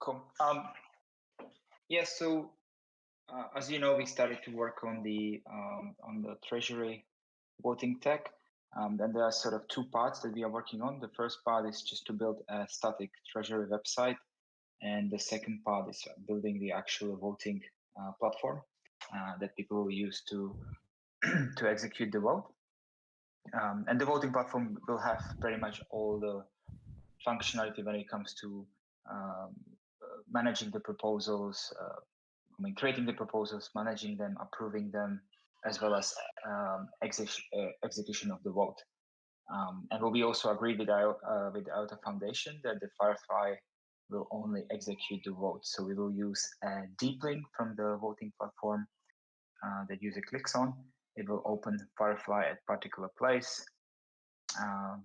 Cool. Yeah. So as you know, we started to work on the treasury voting tech. And there are sort of two parts that we are working on. The first part is just to build a static treasury website, and the second part is building the actual voting platform that people will use to to execute the vote. And the voting platform will have pretty much all the functionality when it comes to um, managing the proposals, creating the proposals, managing them, approving them, as well as execution of the vote. And what we also agreed with the IOTA Foundation that the Firefly will only execute the vote. So we will use a deep link from the voting platform that user clicks on. It will open Firefly at a particular place um,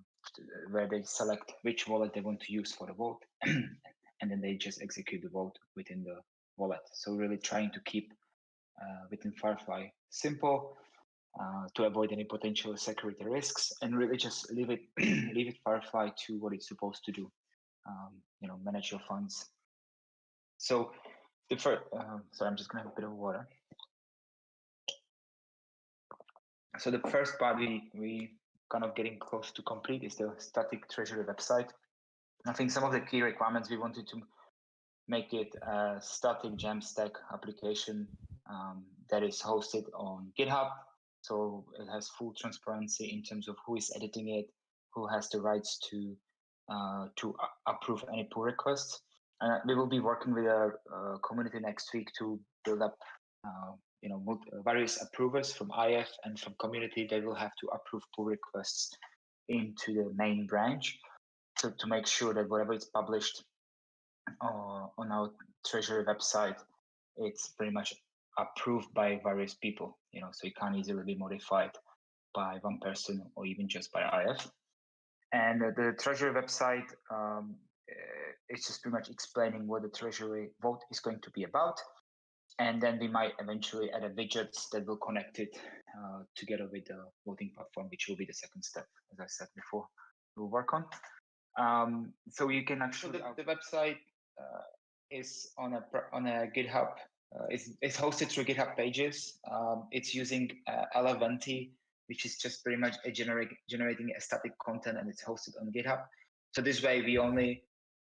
where they select which wallet they want to use for the vote, and then they just execute the vote within the wallet. So really trying to keep within Firefly simple to avoid any potential security risks, and really just leave it leave it Firefly to what it's supposed to do. Manage your funds. So the first, sorry, I'm just gonna have a bit of water. So the first part we kind of getting close to complete is the static treasury website. I think some of the key requirements we wanted to make it a static Jamstack application that is hosted on GitHub. So it has full transparency in terms of who is editing it, who has the rights to approve any pull requests. We will be working with our community next week to build up various approvers from IF and from community. They will have to approve pull requests into the main branch to make sure that whatever is published on our treasury website, it's pretty much approved by various people, so it can't easily be modified by one person or even just by IF. And the treasury website it's just pretty much explaining what the treasury vote is going to be about. And then we might eventually add a widgets that will connect it together with the voting platform, which will be the second step, as I said before, we'll work on. So you can actually, the website is on a GitHub. It's hosted through GitHub Pages. It's using Eleventy, which is just pretty much generating a static content, and it's hosted on GitHub. So this way, we only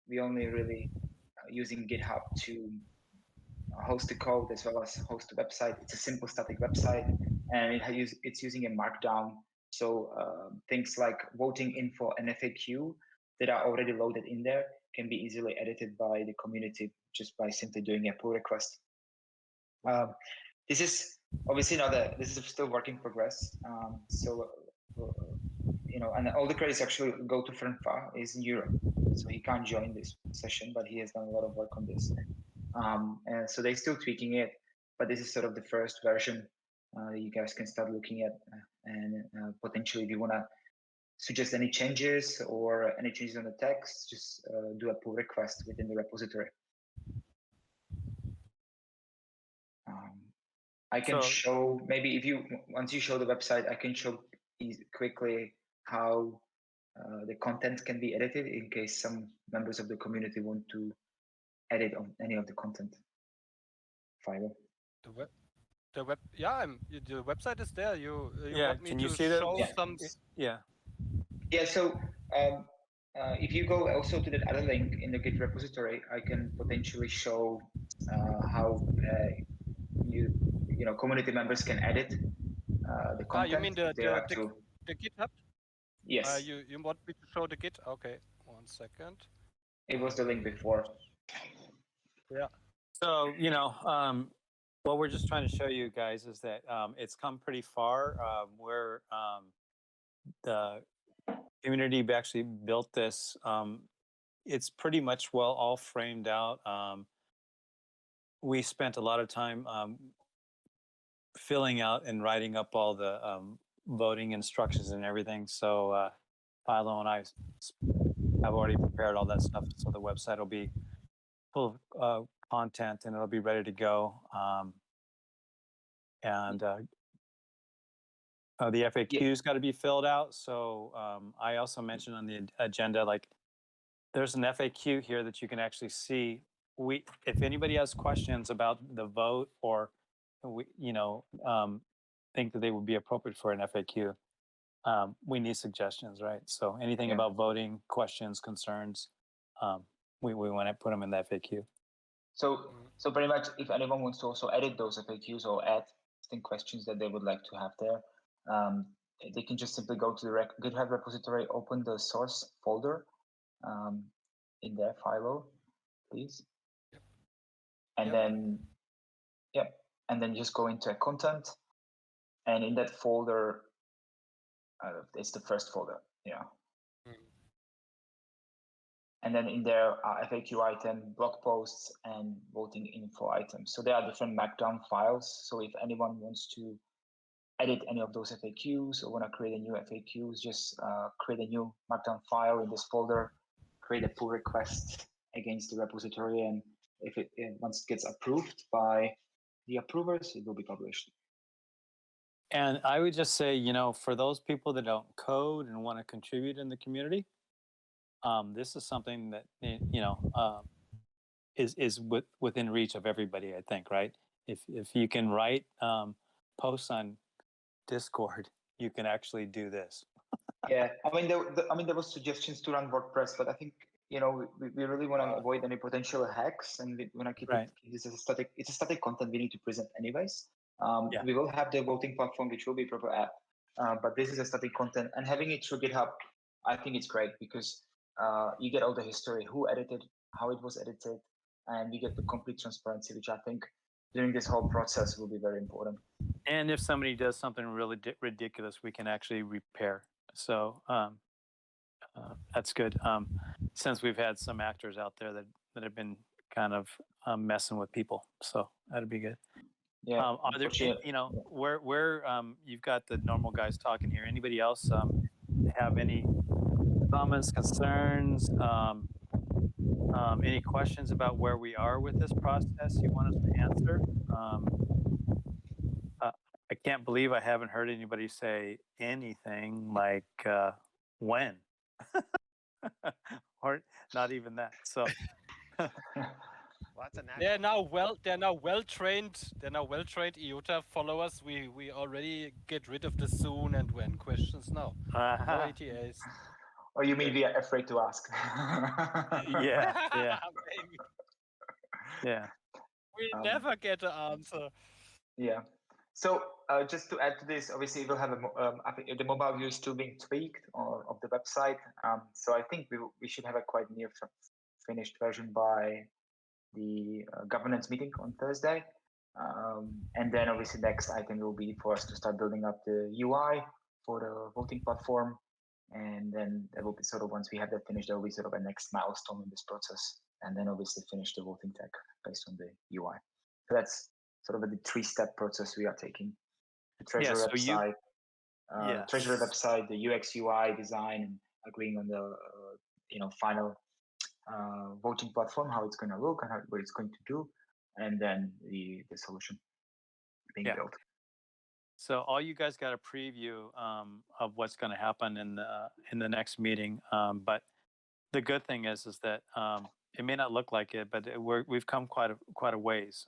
really using GitHub to host the code as well as host the website. It's a simple static website, and it's using a Markdown. So things like voting info and FAQ that are already loaded in there can be easily edited by the community just by simply doing a pull request. This is obviously this is still work in progress. And all the credits actually go to Franfa. He's in Europe, so he can't join this session, but he has done a lot of work on this. And so they're still tweaking it, but this is sort of the first version you guys can start looking at, and potentially if you want to suggest any changes or any changes on the text, just do a pull request within the repository. I can show, maybe once you show the website, I can show quickly how the content can be edited in case some members of the community want to edit on any of the content file. The website is there. You want me can to you see show that? some? Yeah. So if you go also to that other link in the Git repository, I can potentially show how community members can edit the content. You mean the GitHub? Yes. You want me to show the Git? Okay, 1 second. It was the link before. Yeah. So what we're just trying to show you guys is that it's come pretty far. Where the community actually built this, it's pretty much all framed out. We spent a lot of time filling out and writing up all the voting instructions and everything. So Philo and I have already prepared all that stuff, so the website will be full of content and it'll be ready to go. The FAQ's got to be filled out. So I also mentioned on the agenda, like there's an FAQ here that you can actually see if anybody has questions about the vote or think that they would be appropriate for an FAQ, we need suggestions, right? So anything about voting, questions, concerns, we want to put them in the FAQ. So pretty much, if anyone wants to also edit those FAQs or add distinct questions that they would like to have there, they can just simply go to the GitHub repository, open the source folder in their file, please. Yep. And then, and then just go into content. And in that folder, it's the first folder, And then in there are FAQ item, blog posts, and voting info items. So there are different Markdown files. So if anyone wants to edit any of those FAQs or want to create a new FAQs, just create a new Markdown file in this folder, create a pull request against the repository, and if once it gets approved by the approvers, it will be published. And I would just say, for those people that don't code and want to contribute in the community, this is something that is within reach of everybody, I think, right? If you can write posts on Discord, you can actually do this. Yeah, there was suggestions to run WordPress, but I think we really want to avoid any potential hacks, and we want to keep this as a static. It's a static content we need to present anyways. We will have the voting platform, which will be a proper app, but this is a static content, and having it through GitHub, I think it's great because you get all the history, who edited, how it was edited, and you get the complete transparency, which I think during this whole process will be very important. And if somebody does something really ridiculous, we can actually repair. So that's good. Since we've had some actors out there that have been kind of messing with people, so that'd be good. Yeah. Are there, where you've got the normal guys talking here? Anybody else have any comments, concerns, any questions about where we are with this process you want us to answer? I can't believe I haven't heard anybody say anything like when, or not even that. So they're now well trained. They're now well trained IOTA followers. We already get rid of the soon and when questions now. No ATAs. Or you mean we are afraid to ask? Yeah. Maybe. Yeah. We never get an answer. Yeah. So just to add to this, obviously we'll have the mobile view is still being tweaked of the website. So I think we should have a quite near finished version by the governance meeting on Thursday. And then obviously next item will be for us to start building up the UI for the voting platform. And then there will be sort of, once we have that finished, there will be sort of a next milestone in this process. And then obviously finish the voting tag based on the UI. So that's sort of a 3-step process we are taking. The treasury website, treasury website, the UX UI design, and agreeing on the final voting platform, how it's going to look and what it's going to do, and then the solution being built. So all you guys got a preview of what's going to happen in the next meeting, but the good thing is that it may not look like it, but we've come quite a ways.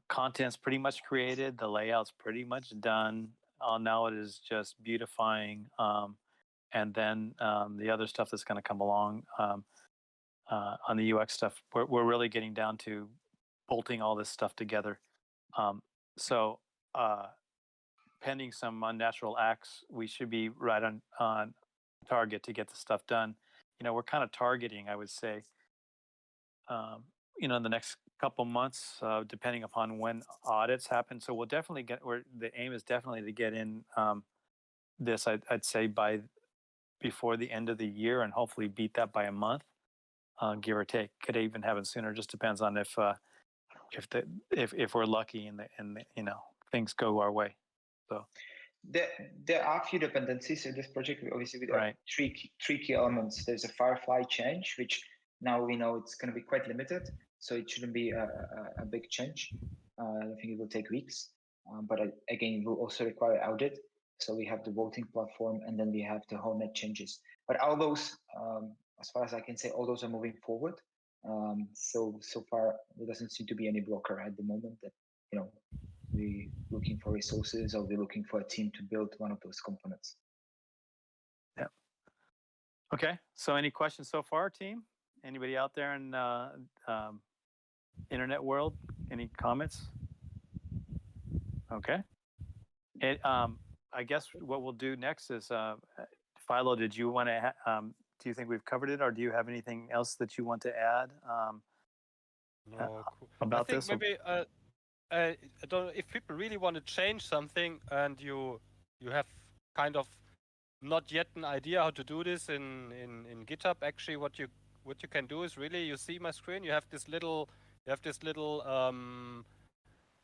Content's pretty much created, the layout's pretty much done. Now it is just beautifying, and then the other stuff that's going to come along on the UX stuff. We're really getting down to bolting all this stuff together. So pending some unnatural acts, we should be right on target to get the stuff done. We're kind of targeting, I would say, in the next couple months, depending upon when audits happen. So we'll definitely the aim is definitely to get in this, I'd say before the end of the year, and hopefully beat that by a month, give or take. Could even happen sooner. Just depends on if we're lucky and things go our way. So there are a few dependencies in this project. Obviously, with three key elements. There's a Firefly change, which now we know it's going to be quite limited, so it shouldn't be a big change. I think it will take weeks, but again, it will also require audit. So we have the voting platform, and then we have the whole net changes. But all those, as far as I can say, all those are moving forward. So far there doesn't seem to be any blocker at the moment that we're looking for resources or we're looking for a team to build one of those components. Yeah. Okay. So any questions so far, team? Anybody out there in internet world? Any comments? Okay. I guess what we'll do next is, Philo, did you want to? Do you think we've covered it, or do you have anything else that you want to add No, cool. about I think this? maybe I don't know if people really want to change something and you have kind of not yet an idea how to do this in GitHub. Actually, what you can do is really, you see my screen. You have this little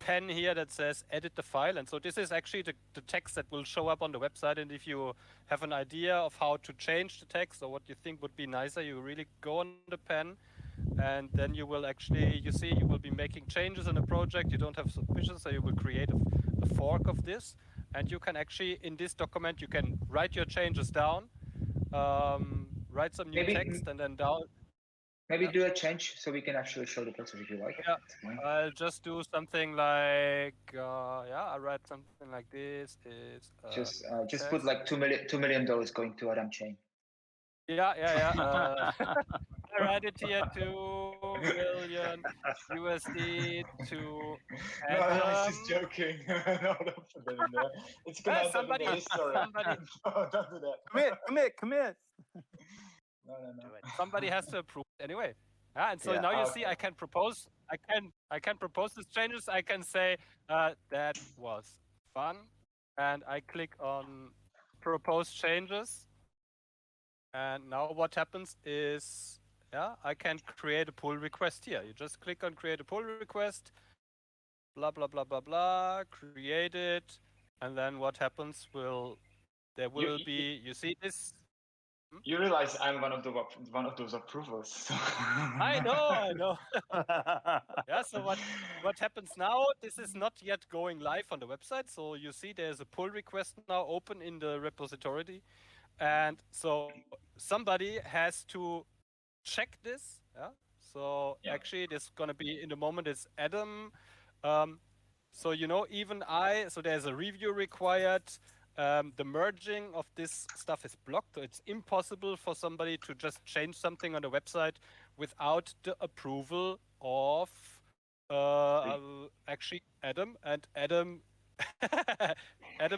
pen here that says edit the file, and so this is actually the text that will show up on the website. And if you have an idea of how to change the text or what you think would be nicer, you really go on the pen, and then you will actually, you will be making changes in the project. You don't have submissions, so you will create a fork of this, and you can actually, in this document, you can write your changes down, write some new text, and then down. Maybe do a change so we can actually show the process if you like. Yeah, I'll just do something like, I'll write something like this. Is just put like $2 million going to Adam Chain. Yeah. I write it here, 2 million USD to Adam. No, I was just joking. No, don't put that in there. It's gonna end up in the history. No, don't do that. Commit. No. Somebody has to approve it anyway. And so now you see, I can propose. I can propose these changes. I can say that was fun, and I click on propose changes. And now what happens is, I can create a pull request here. You just click on create a pull request, blah, blah, blah, blah, blah, create it. And then what happens there will be, you see this? You realize I'm one of those approvals. So. I know. So what happens now? This is not yet going live on the website. So you see there's a pull request now open in the repository. And so somebody has to check this. Actually, this is going to be in the moment is Adam. So so there's a review required. The merging of this stuff is blocked. So it's impossible for somebody to just change something on the website without the approval of actually Adam. And Adam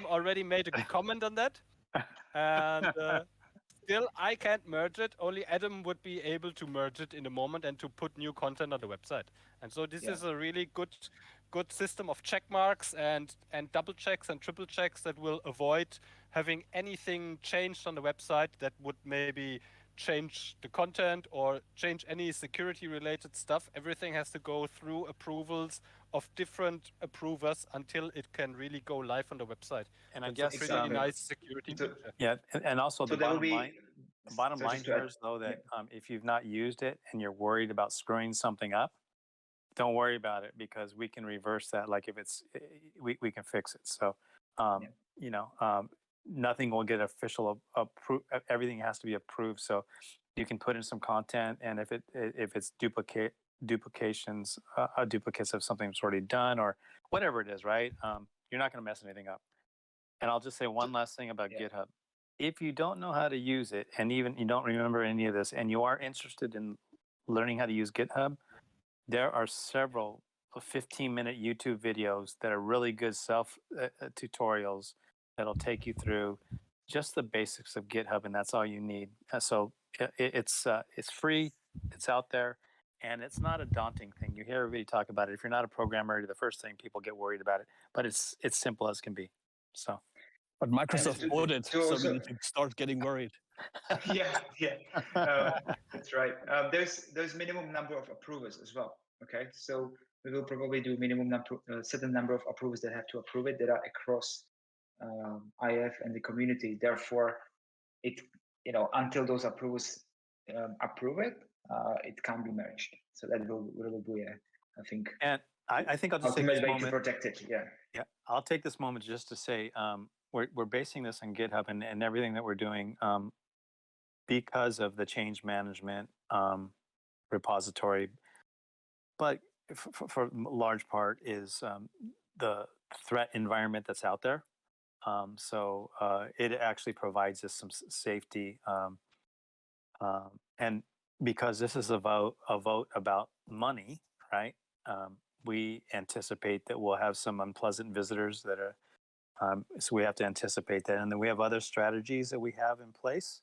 already made a comment on that. And still, I can't merge it. Only Adam would be able to merge it in a moment and to put new content on the website. And so this is a really good system of check marks and double checks and triple checks that will avoid having anything changed on the website that would maybe change the content or change any security related stuff. Everything has to go through approvals of different approvers until it can really go live on the website. And I guess it's a pretty nice security feature. Yeah, and also the bottom line here is though that if you've not used it and you're worried about screwing something up, don't worry about it, because we can reverse that. Like if it's, we can fix it. So, nothing will get official approve. Everything has to be approved. So you can put in some content, and if it's duplications of something that's already done or whatever it is, right? You're not going to mess anything up. And I'll just say one last thing about GitHub. If you don't know how to use it, and even you don't remember any of this, and you are interested in learning how to use GitHub, there are several 15-minute YouTube videos that are really good self tutorials that'll take you through just the basics of GitHub, and that's all you need. So it's free, it's out there, and it's not a daunting thing. You hear everybody talk about it. If you're not a programmer, the first thing people get worried about it, but it's simple as can be. So, but Microsoft ordered, so we need to start getting worried. That's right. There's minimum number of approvers as well. Okay, so we will probably do minimum certain number of approvers that have to approve it that are across IF and the community. Therefore, it until those approvers approve it, it can't be merged. So that will be I think. And I think I'll just take this moment to protect it. Yeah, I'll take this moment just to say we're basing this on GitHub and everything that we're doing because of the change management repository. But for a large part is the threat environment that's out there. So it actually provides us some safety. And because this is a vote about money, right? We anticipate that we'll have some unpleasant visitors that are. So we have to anticipate that, and then we have other strategies that we have in place,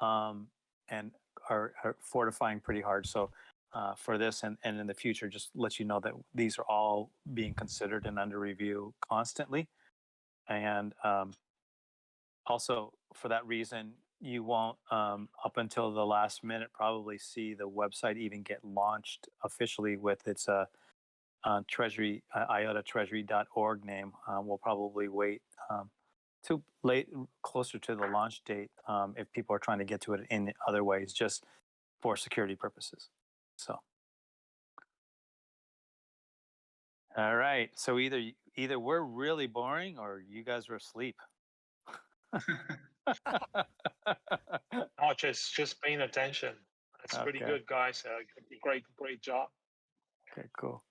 and are fortifying pretty hard. So for this and in the future, just let you know that these are all being considered and under review constantly, and also for that reason, you won't up until the last minute probably see the website even get launched officially with its Treasury IOTA name. We'll probably wait to late closer to the launch date if people are trying to get to it in other ways, just for security purposes. So, all right. So either we're really boring or you guys are asleep. Oh, just paying attention. That's pretty Okay. good, guys. Great job. Okay, cool.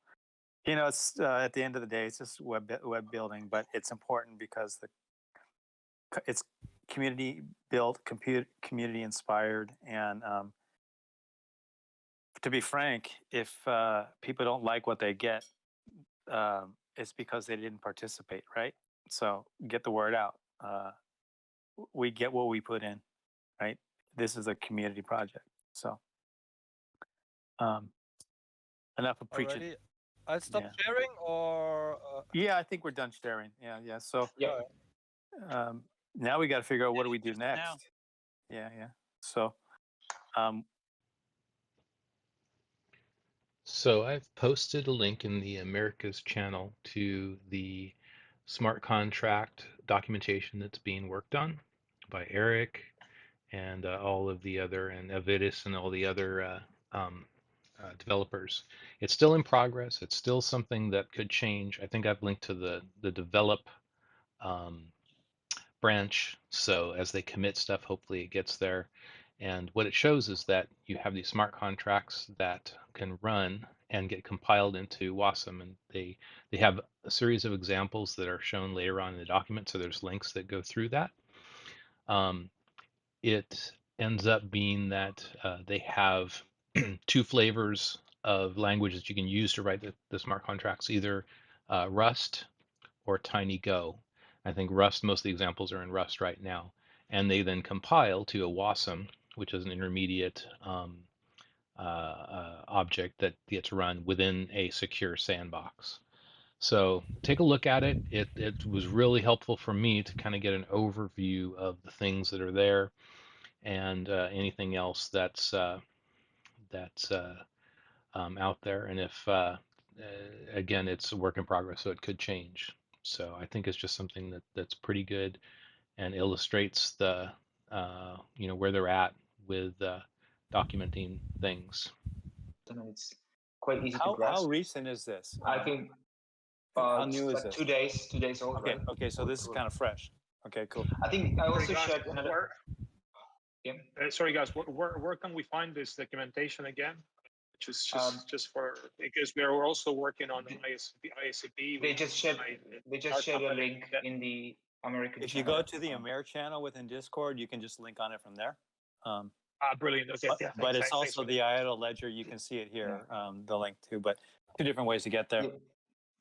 You know, it's at the end of the day, it's just web building, but it's important because it's community built, community inspired, and to be frank, if people don't like what they get, it's because they didn't participate, right? So get the word out. We get what we put in, right? This is a community project, so enough of preaching. Alrighty. I'll stop Yeah. sharing, or Yeah, I think we're done sharing. Yeah. So Yeah. now we got to figure out what do we do Just now. next. Yeah. So So I've posted a link in the Americas channel to the smart contract documentation that's being worked on by Eric and all of the other, and Avidis and all the other developers. It's still in progress. It's still something that could change. I think I've linked to the develop branch. So as they commit stuff, hopefully it gets there. And what it shows is that you have these smart contracts that can run and get compiled into WASM, and they have a series of examples that are shown later on in the document. So there's links that go through that. It ends up being that they have two flavors of language that you can use to write the smart contracts, either Rust or TinyGo. I think Rust, most of the examples are in Rust right now. And they then compile to a WASM, which is an intermediate object that gets run within a secure sandbox. So take a look at it. It was really helpful for me to kind of get an overview of the things that are there and anything else that's out there. And if again, it's a work in progress, so it could change. So I think it's just something that's pretty good and illustrates the where they're at with documenting things. And it's quite easy to how grasp. recent is this? I think how it's new is like this? 2 days, 2 days old, right? Okay, so this is kind of fresh. Okay, cool. I think I also Sorry, guys, shared another. Yeah. Sorry, guys. Where can we find this documentation again? Just for, because we are also working on ISCP. They just shared a link in the American If you channel. go to the Amer channel within Discord, you can just link on it from there. Brilliant. Okay. Yeah, but it's thanks also for the IOTA ledger. You can see it here, the link too. But two different ways to get there.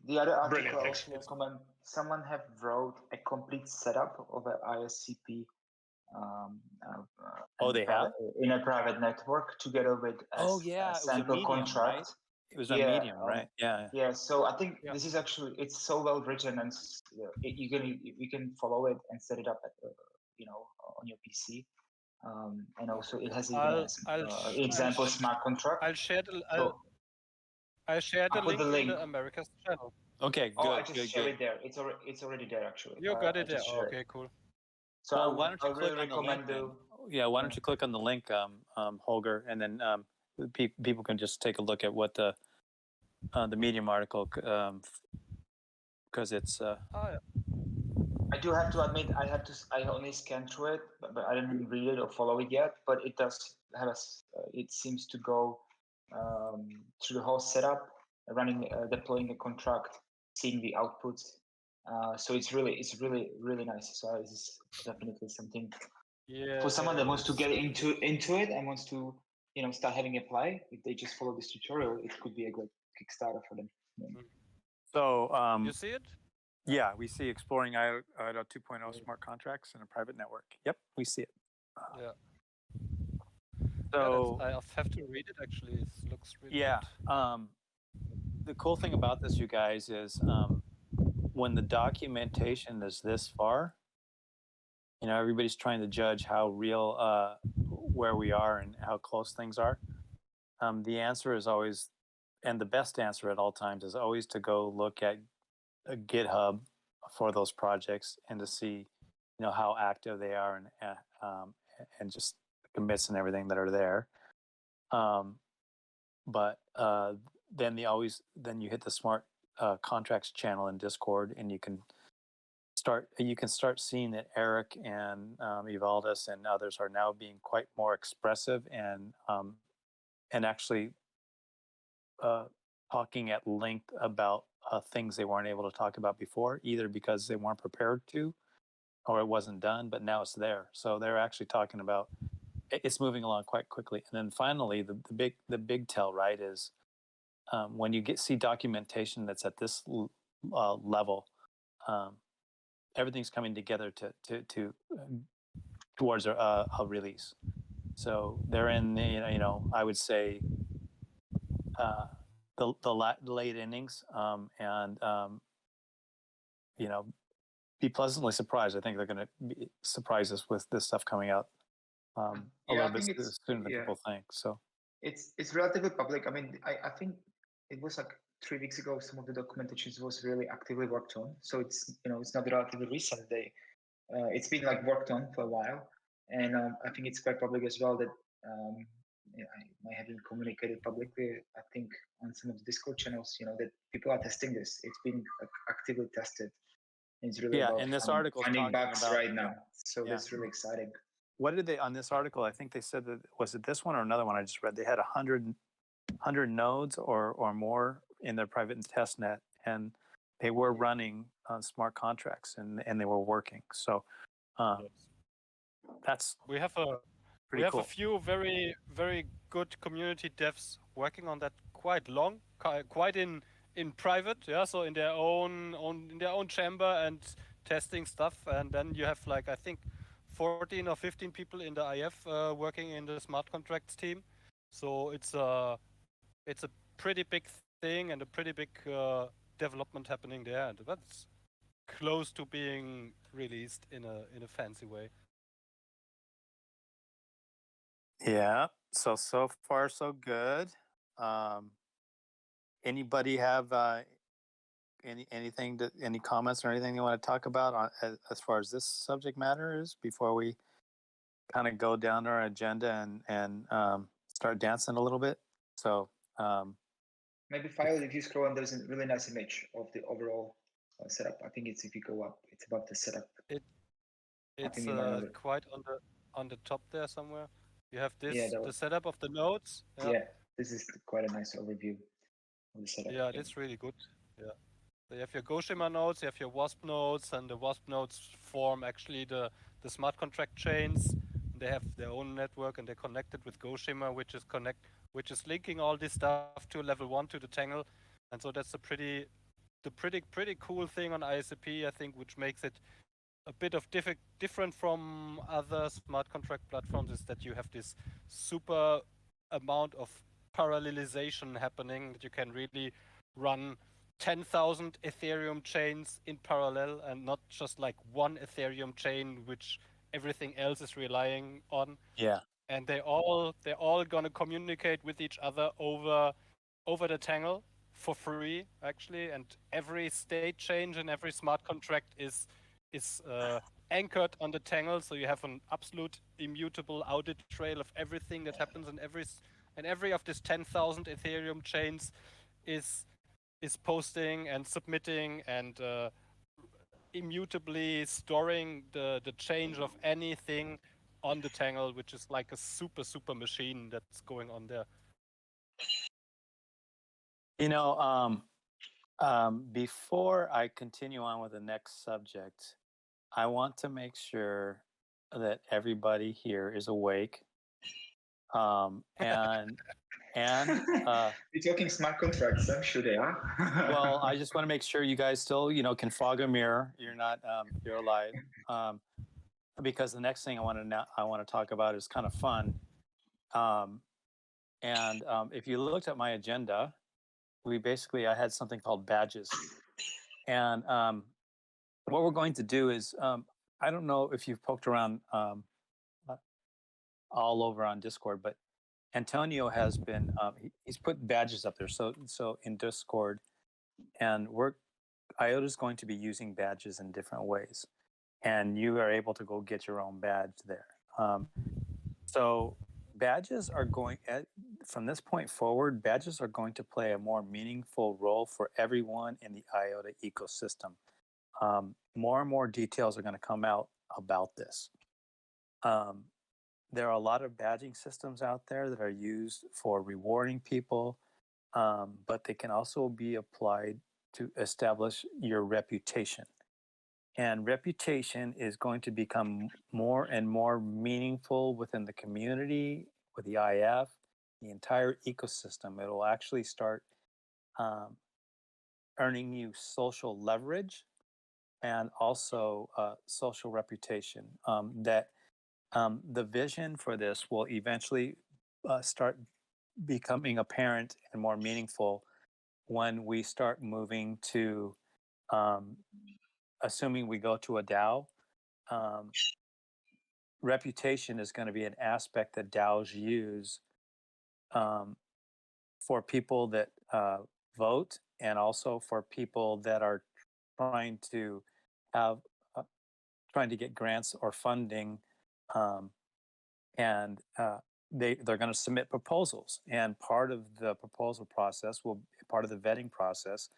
The other article Brilliant, I thanks. also recommend, someone have wrote a complete setup of an ISCP They have? in a private network together with a sample contract. Right? It was a Medium, right? Yeah. Yeah, so I think this is actually, it's so well written, and you can follow it and set it up at on your PC. And also it has even example smart contract. I'll share the put link in the Americas channel. Okay, good. Oh, I just share it there. It's already there actually. You got it there. Okay, cool. So why don't you click really on the link? Why don't you click on the link, Holger, and then people can just take a look at what the Medium article, because it's. I do have to admit, I only scanned through it, but I didn't read it or follow it yet. But it does have it seems to go through the whole setup, running, deploying a contract, seeing the outputs. So it's really nice. So this is definitely something for someone that wants to get into it and wants to start having a play. If they just follow this tutorial, it could be a great Kickstarter for them. Yeah. So You see it? yeah, we see exploring IOTA 2.0 smart contracts in a private network. Yep, we see it. Yeah. So I have to read it actually. It looks really yeah, good. the cool thing about this, you guys, is when the documentation is this far, everybody's trying to judge how real where we are and how close things are. The answer is always, and the best answer at all times is always to go look at a GitHub for those projects and to see, how active they are and just commits and everything that are there. But then you hit the smart contracts channel in Discord, and you can start seeing that Eric and Evaldus and others are now being quite more expressive and actually talking at length about things they weren't able to talk about before, either because they weren't prepared to or it wasn't done, but now it's there. So they're actually talking about it's moving along quite quickly. And then finally, the big tell, right, is when you see documentation that's at this level, everything's coming together to towards a release. So they're in the, I would say the late innings, and be pleasantly surprised. I think they're going to surprise us with this stuff coming out a little bit sooner than people think. So it's relatively public. I mean, I think it was like 3 weeks ago. Some of the documentation was really actively worked on. So it's it's not relatively recent. It's been like worked on for a while, and I think it's quite public as well that I might have been communicated publicly. I think on some of the Discord channels, that people are testing this. It's been actively tested. It's really about and this article finding bugs right now. So that's really exciting. What did they on this article? I think they said that, was it this one or another one I just read? They had 100 nodes or more in their private test net, and they were running smart contracts and they were working. So that's we have a few very very good community devs working on that quite long, quite in private, so in their own chamber and testing stuff. And then you have like I think 14 or 15 people in the IF working in the smart contracts team. So it's a pretty big thing and a pretty big development happening there, and that's close to being released in a fancy way. Yeah. So far so good. Anybody have any comments or anything you want to talk about as far as this subject matter is before we kind of go down our agenda and start dancing a little bit? So maybe File, if you scroll on, there's a really nice image of the overall setup. I think if you go up, it's about the setup. It's quite on the top there somewhere. You have this the setup of the nodes. Yeah, this is quite a nice overview of the setup. Yeah, it's really good. Yeah. So you have your Goshima nodes, you have your WASP nodes, and the WASP nodes form actually the smart contract chains. They have their own network and they're connected with Goshima, which is linking all this stuff to level 1 to the Tangle. And so that's the pretty cool thing on ISAP, I think, which makes it a bit of different from other smart contract platforms, is that you have this super amount of parallelization happening, that you can really run 10,000 Ethereum chains in parallel and not just like one Ethereum chain which everything else is relying on. Yeah. And they're all gonna communicate with each other over the Tangle for free, actually. And every state change and every smart contract is anchored on the Tangle, so you have an absolute immutable audit trail of everything that happens, and every of these 10,000 Ethereum chains is posting and submitting and immutably storing the change of anything on the Tangle, which is like a super machine that's going on there. Before I continue on with the next subject, I want to make sure that everybody here is awake. And We're talking smart contracts. I'm sure they are. well, I just want to make sure you guys still, can fog a mirror. You're not, you're alive. Because the next thing I want to talk about is kind of fun. If you looked at my agenda, I had something called badges. And what we're going to do is, I don't know if you've poked around all over on Discord, but Antonio has been, he's put badges up there. So in Discord, and IOTA is going to be using badges in different ways. And you are able to go get your own badge there. So badges are from this point forward, badges are going to play a more meaningful role for everyone in the IOTA ecosystem. More and more details are going to come out about this. There are a lot of badging systems out there that are used for rewarding people, but they can also be applied to establish your reputation. And reputation is going to become more and more meaningful within the community, with the IF, the entire ecosystem. It will actually start earning you social leverage and also social reputation. The vision for this will eventually start becoming apparent and more meaningful when we start moving to assuming we go to a DAO, reputation is going to be an aspect that DAOs use for people that vote, and also for people that are trying to get grants or funding, and they're going to submit proposals. And part of the proposal process part of the vetting process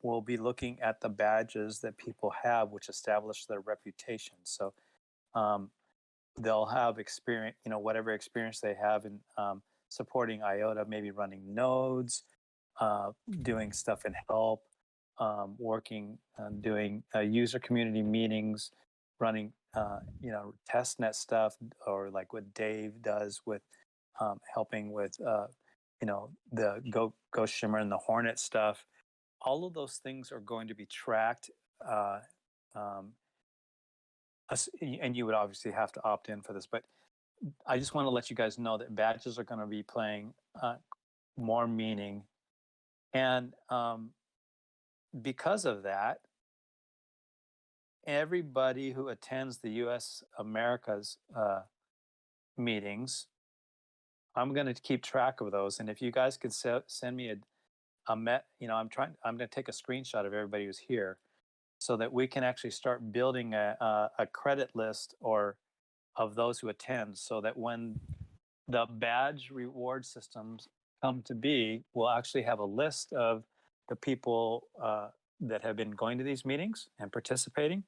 will be looking at the badges that people have, which establish their reputation. So they'll have experience, whatever experience they have in supporting IOTA, maybe running nodes, doing stuff in help, working on doing user community meetings, running, testnet stuff, or like what Dave does with helping with, the Ghost Shimmer and the Hornet stuff. All of those things are going to be tracked, and you would obviously have to opt in for this. But I just want to let you guys know that badges are going to be playing more meaning. And because of that, everybody who attends the U.S. America's meetings, I'm going to keep track of those. And if you guys could send me I'm going to take a screenshot of everybody who's here, so that we can actually start building a credit list of those who attend, so that when the badge reward systems come to be, we'll actually have a list of the people that have been going to these meetings and participating,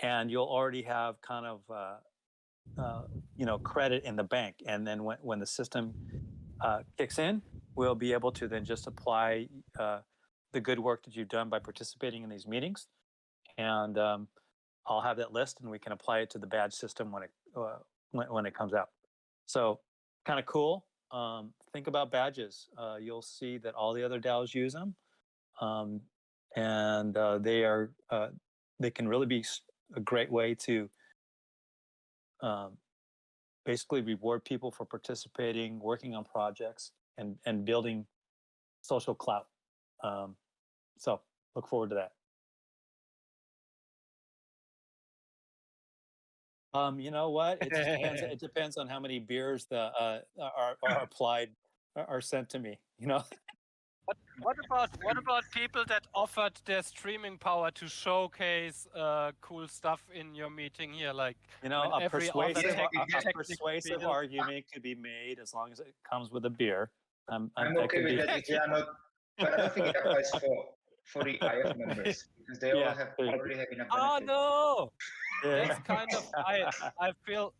and you'll already have kind of credit in the bank. And then when the system kicks in, we'll be able to then just apply the good work that you've done by participating in these meetings, and I'll have that list, and we can apply it to the badge system when it comes out. So kind of cool. Think about badges. You'll see that all the other DAOs use them, and they can really be a great way to basically reward people for participating, working on projects, and building social clout. So look forward to that. You know what? It just depends. It depends on how many beers are applied, are sent to me. What about people that offered their streaming power to showcase cool stuff in your meeting here? Like, a persuasive argument could be made as long as it comes with a beer. I'm okay with that if they are not, but I don't think it applies for the IF members, because they all already have enough benefits. Oh no! That's kind of I feel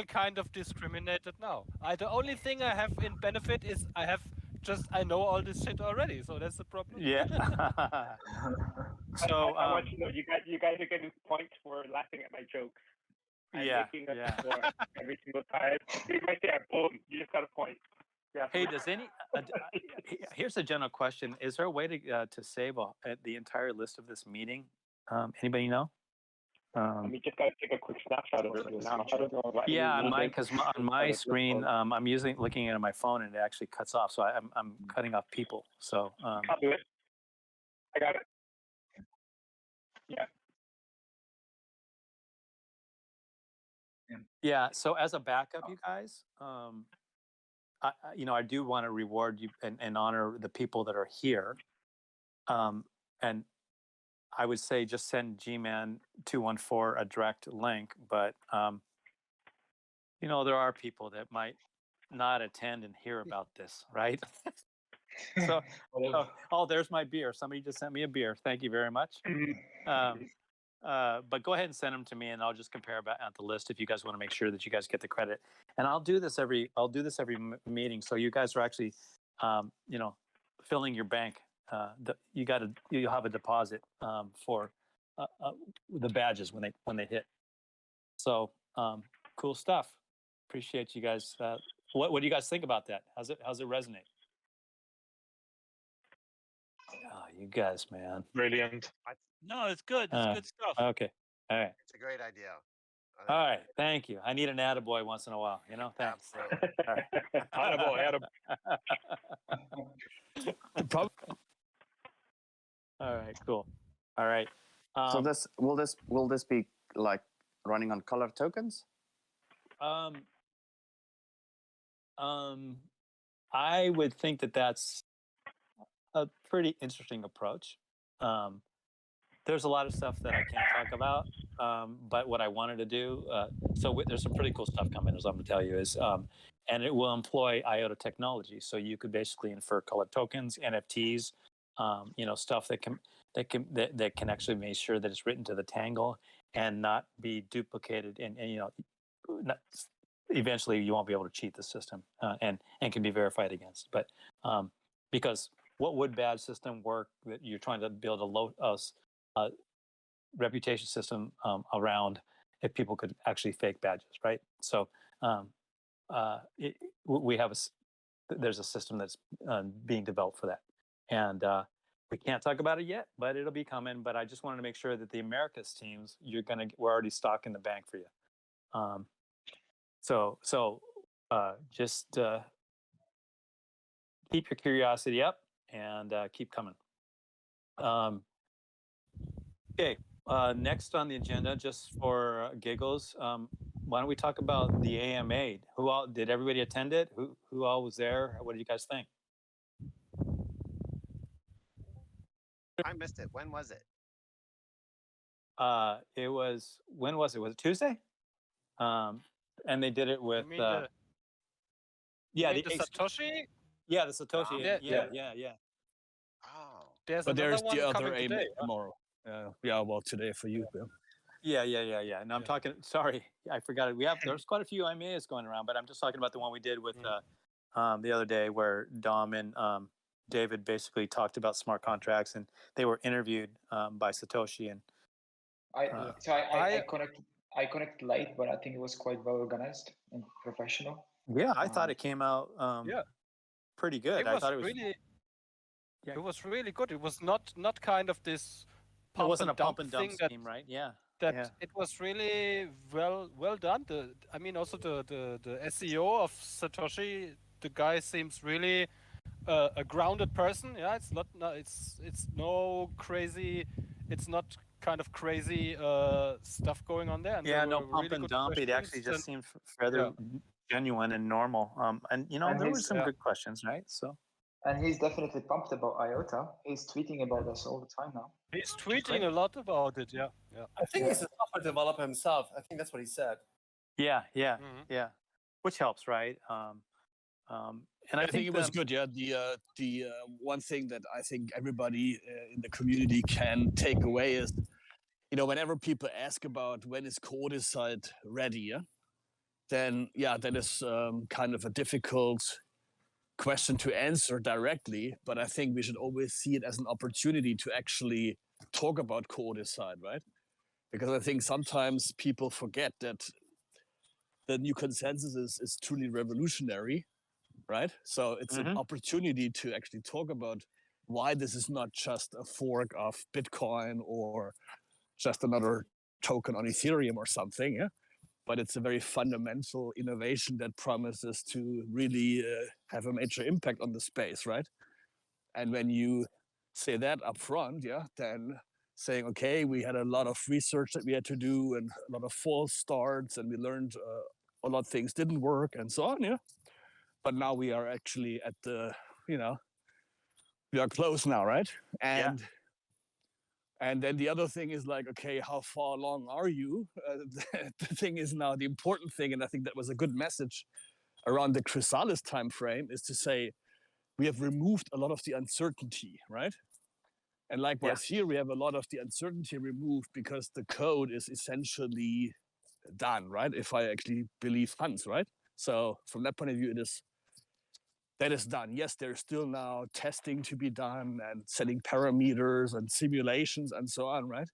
kind of discriminated now. The only thing I have in benefit is I know all this shit already, so that's the problem. Yeah. So I want you to know you guys are getting points for laughing at my jokes. I'm making a score every single time. Right there, boom, you just got a point. Yeah. Hey, does here's a general question: is there a way to save the entire list of this meeting? Anybody know? We just got to take a quick snapshot of it right now. I don't know about because on my screen, I'm looking at my phone, and it actually cuts off. So I'm cutting off people. So I'll do it. I got it. Yeah. Yeah. So as a backup, you guys, I do want to reward you and honor the people that are here, and I would say just send Gman 214 a direct link, but there are people that might not attend and hear about this, right? So, there's my beer. Somebody just sent me a beer. Thank you very much. But go ahead and send them to me, and I'll just compare about at the list if you guys want to make sure that you guys get the credit. And I'll do this every meeting, so you guys are actually, filling your bank. You'll have a deposit for the badges when they hit. So cool stuff. Appreciate you guys. What do you guys think about that? How's it resonate? Oh, you guys, man. Brilliant. No, it's good. It's good stuff. Okay. All right. It's a great idea. All right. Thank you. I need an attaboy once in a while. Thanks. All right. Attaboy. All right. Cool. All right. So will this be like running on color tokens? I would think that's a pretty interesting approach. There's a lot of stuff that I can't talk about, but what I wanted to do, there's some pretty cool stuff coming, as I'm going to tell you, is, and it will employ IOTA technology. So you could basically infer color tokens, NFTs, stuff that can actually make sure that it's written to the Tangle and not be duplicated, and eventually you won't be able to cheat the system, and can be verified against. But because what would badge system work that you're trying to build a reputation system around if people could actually fake badges, right? So there's a system that's being developed for that, and we can't talk about it yet, but it'll be coming. But I just wanted to make sure that the Americas teams, we're already stocking the bank for you. Just keep your curiosity up and keep coming. Okay, next on the agenda, just for giggles, why don't we talk about the AMA? Did everybody attend it? Who all was there? What did you guys think? I missed it. When was it? When was it? Was it Tuesday? And they did it with the Satoshi. Yeah, the Satoshi. Yeah. Oh. There's the other AMA today, tomorrow. Today for you, Bill. Yeah. And I'm talking. Sorry, I forgot it. There's quite a few IMAs going around, but I'm just talking about the one we did with the other day, where Dom and David basically talked about smart contracts, and they were interviewed by Satoshi. And I connected late, but I think it was quite well organized and professional. Yeah, I thought it came out pretty good. I thought it was really. Yeah. It was really good. It was not kind of this. It wasn't a pump and dump scheme, right? Yeah. It was really well done. Also the SEO of Satoshi, the guy seems really a grounded person. Yeah, it's no crazy. It's not kind of crazy stuff going on there. And no pump and dump. It actually just seemed rather genuine and normal. And there were some good questions, right? So. And he's definitely pumped about IOTA. He's tweeting about us all the time now. He's tweeting a lot about it. Yeah. I think he's a software developer himself. I think that's what he said. Yeah. Which helps, right? And I think it was good. Yeah, the one thing that I think everybody in the community can take away is whenever people ask about when is Codicide ready, then that is kind of a difficult question to answer directly. But I think we should always see it as an opportunity to actually talk about Codicide, right? Because I think sometimes people forget that the new consensus is truly revolutionary, right? So it's an opportunity to actually talk about why this is not just a fork of Bitcoin or just another token on Ethereum or something, but it's a very fundamental innovation that promises to really have a major impact on the space, right? And when you say that up front, then saying, okay, we had a lot of research that we had to do and a lot of false starts, and we learned a lot of things didn't work and so on, But now we are actually at the, we are close now, right? And then the other thing is like, okay, how far along are you? The thing is now the important thing, and I think that was a good message around the Chrysalis timeframe, is to say we have removed a lot of the uncertainty, right? And likewise here, we have a lot of the uncertainty removed because the code is essentially done, right? If I actually believe Hans, right? So from that point of view, that is done. Yes, there's still now testing to be done and setting parameters and simulations and so on, right?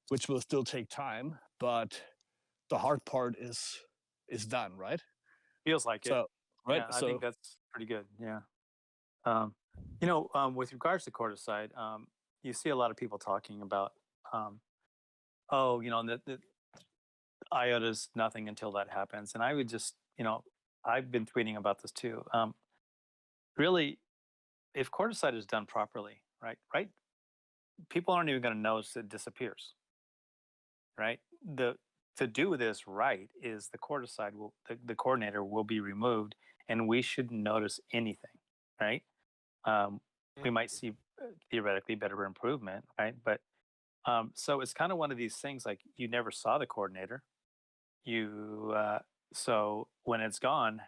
Which will still take time, but the hard part is done, right? Feels like it. Right. Yeah, I think that's pretty good. Yeah. With regards to Codicide, you see a lot of people talking about, the IOTA is nothing until that happens. And I would just, I've been tweeting about this too. Really, if Codicide is done properly, right, people aren't even going to notice it disappears, right? To do this right is the Codicide the coordinator will be removed, and we shouldn't notice anything, right? We might see theoretically better improvement, right? But so it's kind of one of these things like you never saw the coordinator. So when it's gone,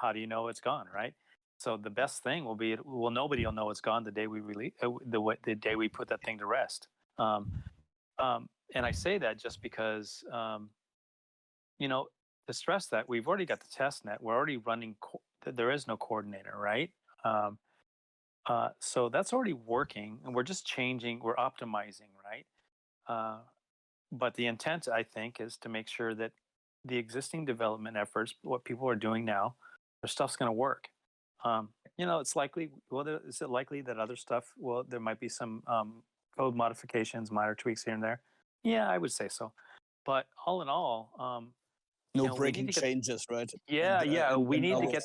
how do you know it's gone, right? So the best thing will be, nobody will know it's gone the day we release, the day we put that thing to rest. And I say that just because, to stress that we've already got the test net, we're already running. There is no coordinator, right? So that's already working, and we're just changing, we're optimizing, right? But the intent, I think, is to make sure that the existing development efforts, what people are doing now, their stuff's going to work. It's likely, is it likely that other stuff, there might be some code modifications, minor tweaks here and there? Yeah, I would say so. But all in all, no breaking changes, right? We need to get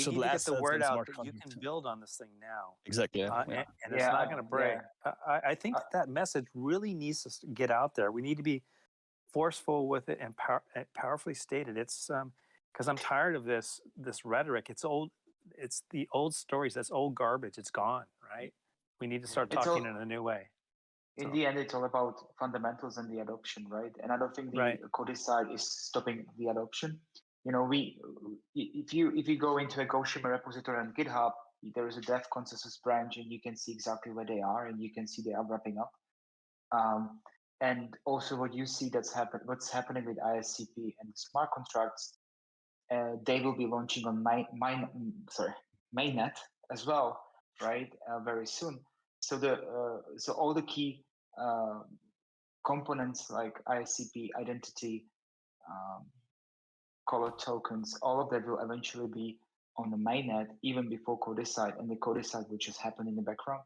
the word out that you can build on this thing now. Exactly. And it's not going to break. I think that message really needs to get out there. We need to be forceful with it and powerfully stated. It's because I'm tired of this rhetoric. It's old. It's the old stories. That's old garbage. It's gone, right? We need to start talking in a new way. In the end, it's all about fundamentals and the adoption, right? And I don't think the Codicide is stopping the adoption. If you go into a Goshimer repository on GitHub, there is a dev consensus branch, and you can see exactly where they are, and you can see they are wrapping up. And also, what you see what's happening with ISCP and smart contracts, they will be launching on mainnet as well, right? Very soon. So so all the key components like ISCP, identity, color tokens, all of that will eventually be on the mainnet even before Codicide, and the Codicide will just happen in the background.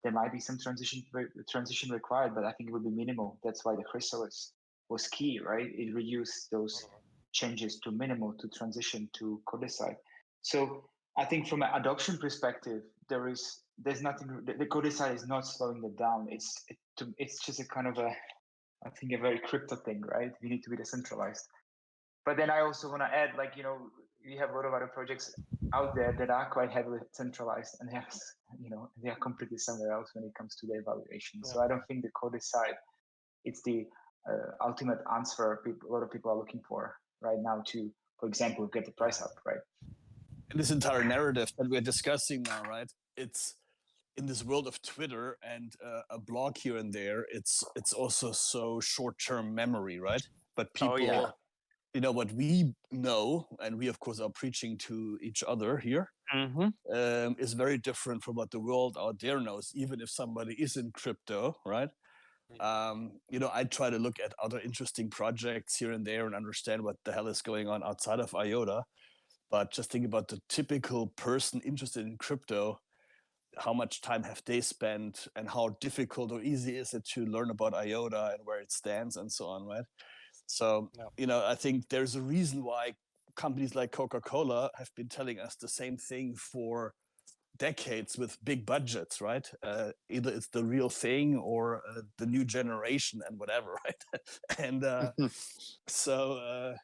There might be some transition required, but I think it will be minimal. That's why the Chrysalis was key, right? It reduced those changes to minimal to transition to Codicide. So I think from an adoption perspective, there's nothing. The Codicide is not slowing it down. It's just a kind of I think a very crypto thing, right? We need to be decentralized. But then I also want to add, we have a lot of other projects out there that are quite heavily centralized, and they are completely somewhere else when it comes to the evaluation. So I don't think the Codicide it's the ultimate answer a lot of people are looking for right now to, for example, get the price up, right? This entire narrative that we're discussing now, right? in this world of Twitter and a blog here and there, it's also so short-term memory, right? But people, you know, what we know, and we of course are preaching to each other here, is very different from what the world out there knows. Even if somebody is in crypto, right? You know, I try to look at other interesting projects here and there and understand what the hell is going on outside of IOTA. But just think about the typical person interested in crypto. How much time have they spent, and how difficult or easy is it to learn about IOTA and where it stands and so on, right? So, you know, I think there's a reason why companies like Coca-Cola have been telling us the same thing for decades with big budgets, right? Either it's the real thing or the new generation and whatever, right? And so,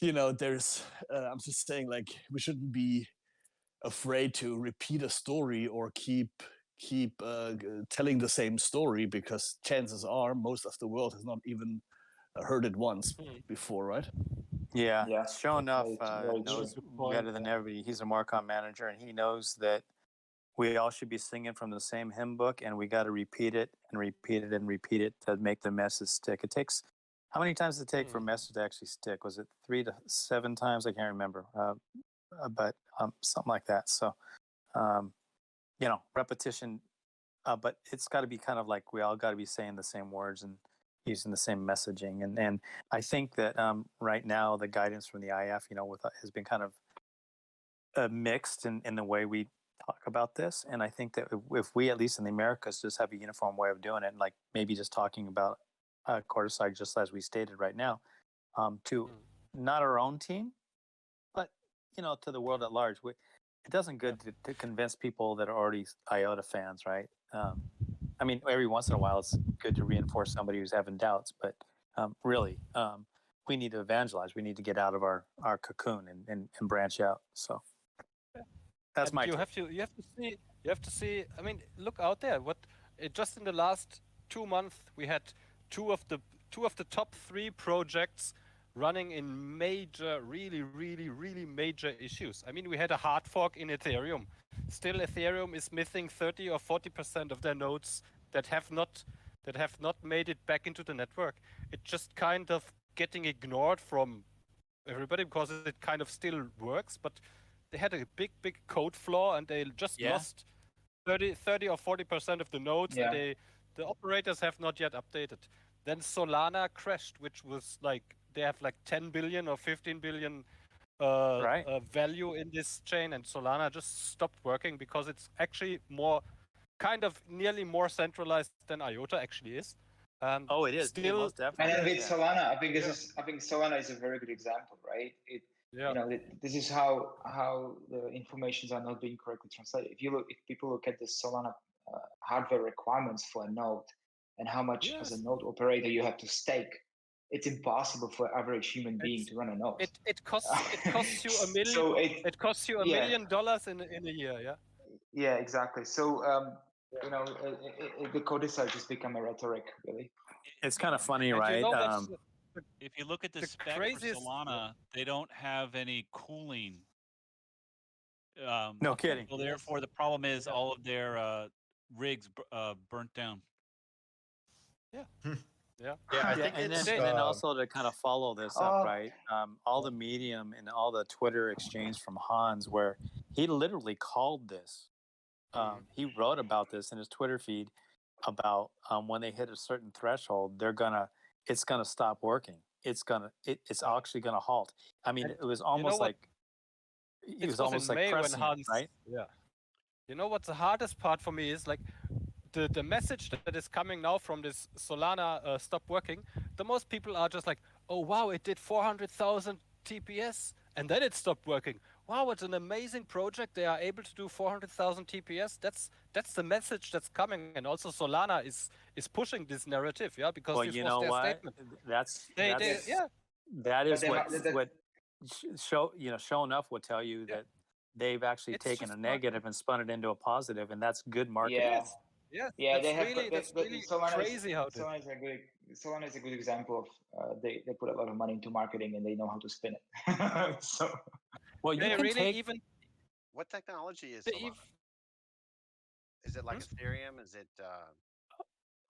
you know, there's, I'm just saying, like, we shouldn't be afraid to repeat a story or keep telling the same story, because chances are most of the world has not even heard it once before, right? Yeah, Yeah, sure enough, very knows true. better than everybody. He's a Marcom manager, and he knows that we all should be singing from the same hymn book, and we got to repeat it and repeat it and repeat it to make the message stick. It takes, how many times does it take for a message to actually stick? Was it 3 to 7 times? I can't remember, but something like that. So, you know, repetition, but it's got to be kind of like we all got to be saying the same words and using the same messaging. And I think that right now the guidance from the IF, you know, has been kind of mixed in the way we talk about this. And I think that if we, at least in the Americas, just have a uniform way of doing it, like maybe just talking about Courtside, just as we stated right now, to not our own team, but, you know, to the world at large. It doesn't good to convince people that are already IOTA fans, right? I mean, every once in a while, it's good to reinforce somebody who's having doubts, but really, we need to evangelize. We need to get out of our cocoon and branch out. So that's my. You have to see. I mean, look out there. Just in the last 2 months, we had two of the top 3 projects running in major, really major issues. I mean, we had a hard fork in Ethereum. Still, Ethereum is missing 30 or 40% of their nodes that have not made it back into the network. It just kind of getting ignored from everybody because it kind of still works, but they had a big code flaw and they just lost 30 or 40% of the nodes, and the operators have not yet updated. Then Solana crashed, which was like, they have like 10 billion or 15 billion value in this chain, and Solana just stopped working because it's actually nearly more centralized than IOTA actually is. It is. Still, most definitely. And with Solana, I think Solana is a very good example, right? You know, this is how the informations are not being correctly translated. If people look at the Solana hardware requirements for a node and how much as a node operator you have to stake, it's impossible for average human being to run a node. It costs you $1 million. So it costs you $1 million in a year. Yeah. Yeah, exactly. So you know, the codicil just become a rhetoric, really. It's kind of funny, right? You know, if you look at the spec for Solana, they don't have any cooling. No kidding. So therefore, the problem is all of their rigs burnt down. I think and then also to kind of follow this up, right? All the Medium and all the Twitter exchange from Hans, where he literally called this. He wrote about this in his Twitter feed about when they hit a certain threshold, it's gonna stop working. It's actually gonna halt. I mean, it was almost like it was almost like pressing, right? Yeah. You know what's the hardest part for me is like the message that is coming now from this Solana stop working. The most people are just like, oh wow, it did 400,000 TPS and then it stopped working. Wow, it's an amazing project. They are able to do 400,000 TPS. That's the message that's coming, and also Solana is pushing this narrative, because this was their statement. That is what Show Enough will tell you that they've actually taken a negative and spun it into a positive, and that's good marketing. That's really crazy how Solana is a good example of they put a lot of money into marketing and they know how to spin it. So. Well, you can really what technology is Solana? it like Ethereum? Is it?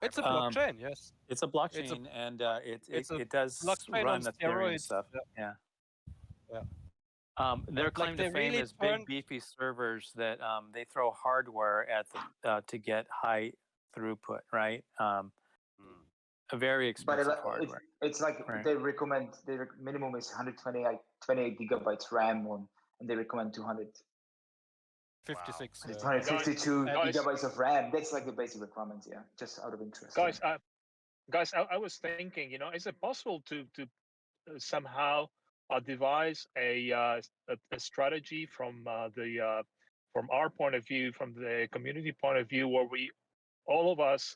It's a blockchain, yes. It's a blockchain, and it does blockchain run on Ethereum steroids. stuff. Yeah. Yeah. Their claim to they fame really is big, beefy servers that they throw hardware at to get high throughput, right? A very But expensive hardware. it's like they recommend their minimum is 128 gigabytes RAM and they recommend 56. 252 gigabytes of RAM. That's like the basic requirements, yeah. Just out of interest. Guys, I was thinking, is it possible to somehow devise a strategy from our point of view, from the community point of view, where all of us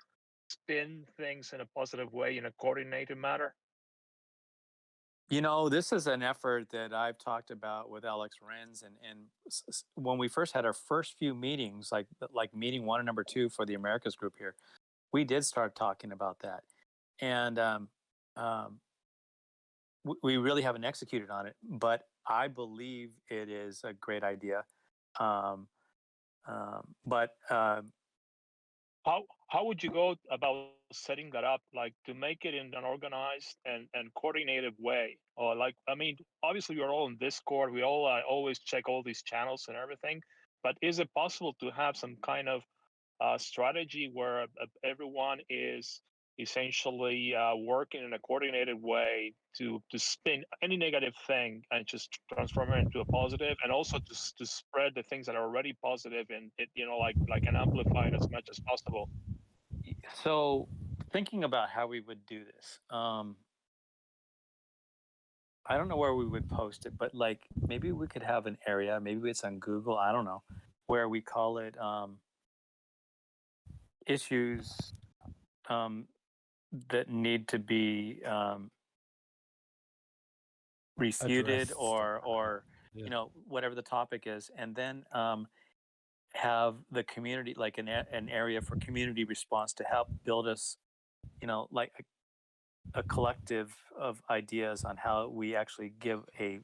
spin things in a positive way in a coordinated manner? This is an effort that I've talked about with Alex Renz, and when we first had our first few meetings, like meeting 1 and number 2 for the Americas group here, we did start talking about that, and we really haven't executed on it, but I believe it is a great idea. How would you go about setting that up, like to make it in an organized and coordinated way? Or obviously we're all in Discord, we all always check all these channels and everything, but is it possible to have some kind of strategy where everyone is essentially working in a coordinated way to spin any negative thing and just transform it into a positive, and also to spread the things that are already positive and and amplify it as much as possible? So thinking about how we would do this, I don't know where we would post it, but maybe we could have an area, maybe it's on Google, I don't know, where we call it issues that need to be refuted, or whatever the topic is, and then have the community, like an area for community response to help build us, a collective of ideas on how we actually give a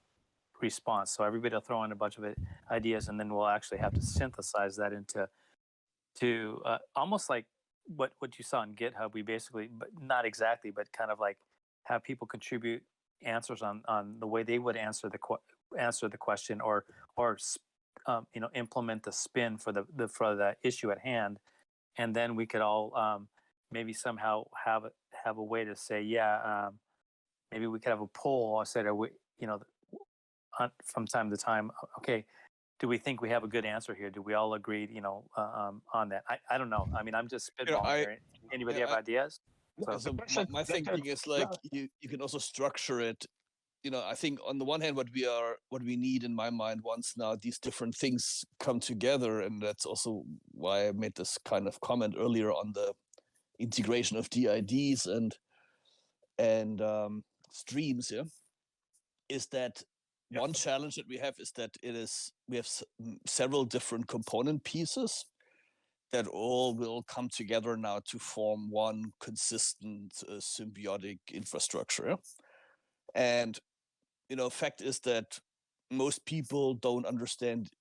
response. So everybody will throw in a bunch of ideas, and then we'll actually have to synthesize that into almost like what you saw on GitHub. We basically, but not exactly, but kind of like have people contribute answers on the way they would answer the question, or implement the spin for the issue at hand, and then we could all maybe somehow have a way to say, maybe we could have a poll. I said, from time to time, okay, do we think we have a good answer here? Do we all agree, on that? I don't know. I mean, I'm just spitballing here. Anybody have ideas? So my thinking is you can also structure it. I think on the one hand, what we need in my mind, once now these different things come together, and that's also why I made this kind of comment earlier on the integration of DIDs and streams. Is that one challenge that we have is that we have several different component pieces that all will come together now to form one consistent symbiotic infrastructure. And fact is that most people don't understand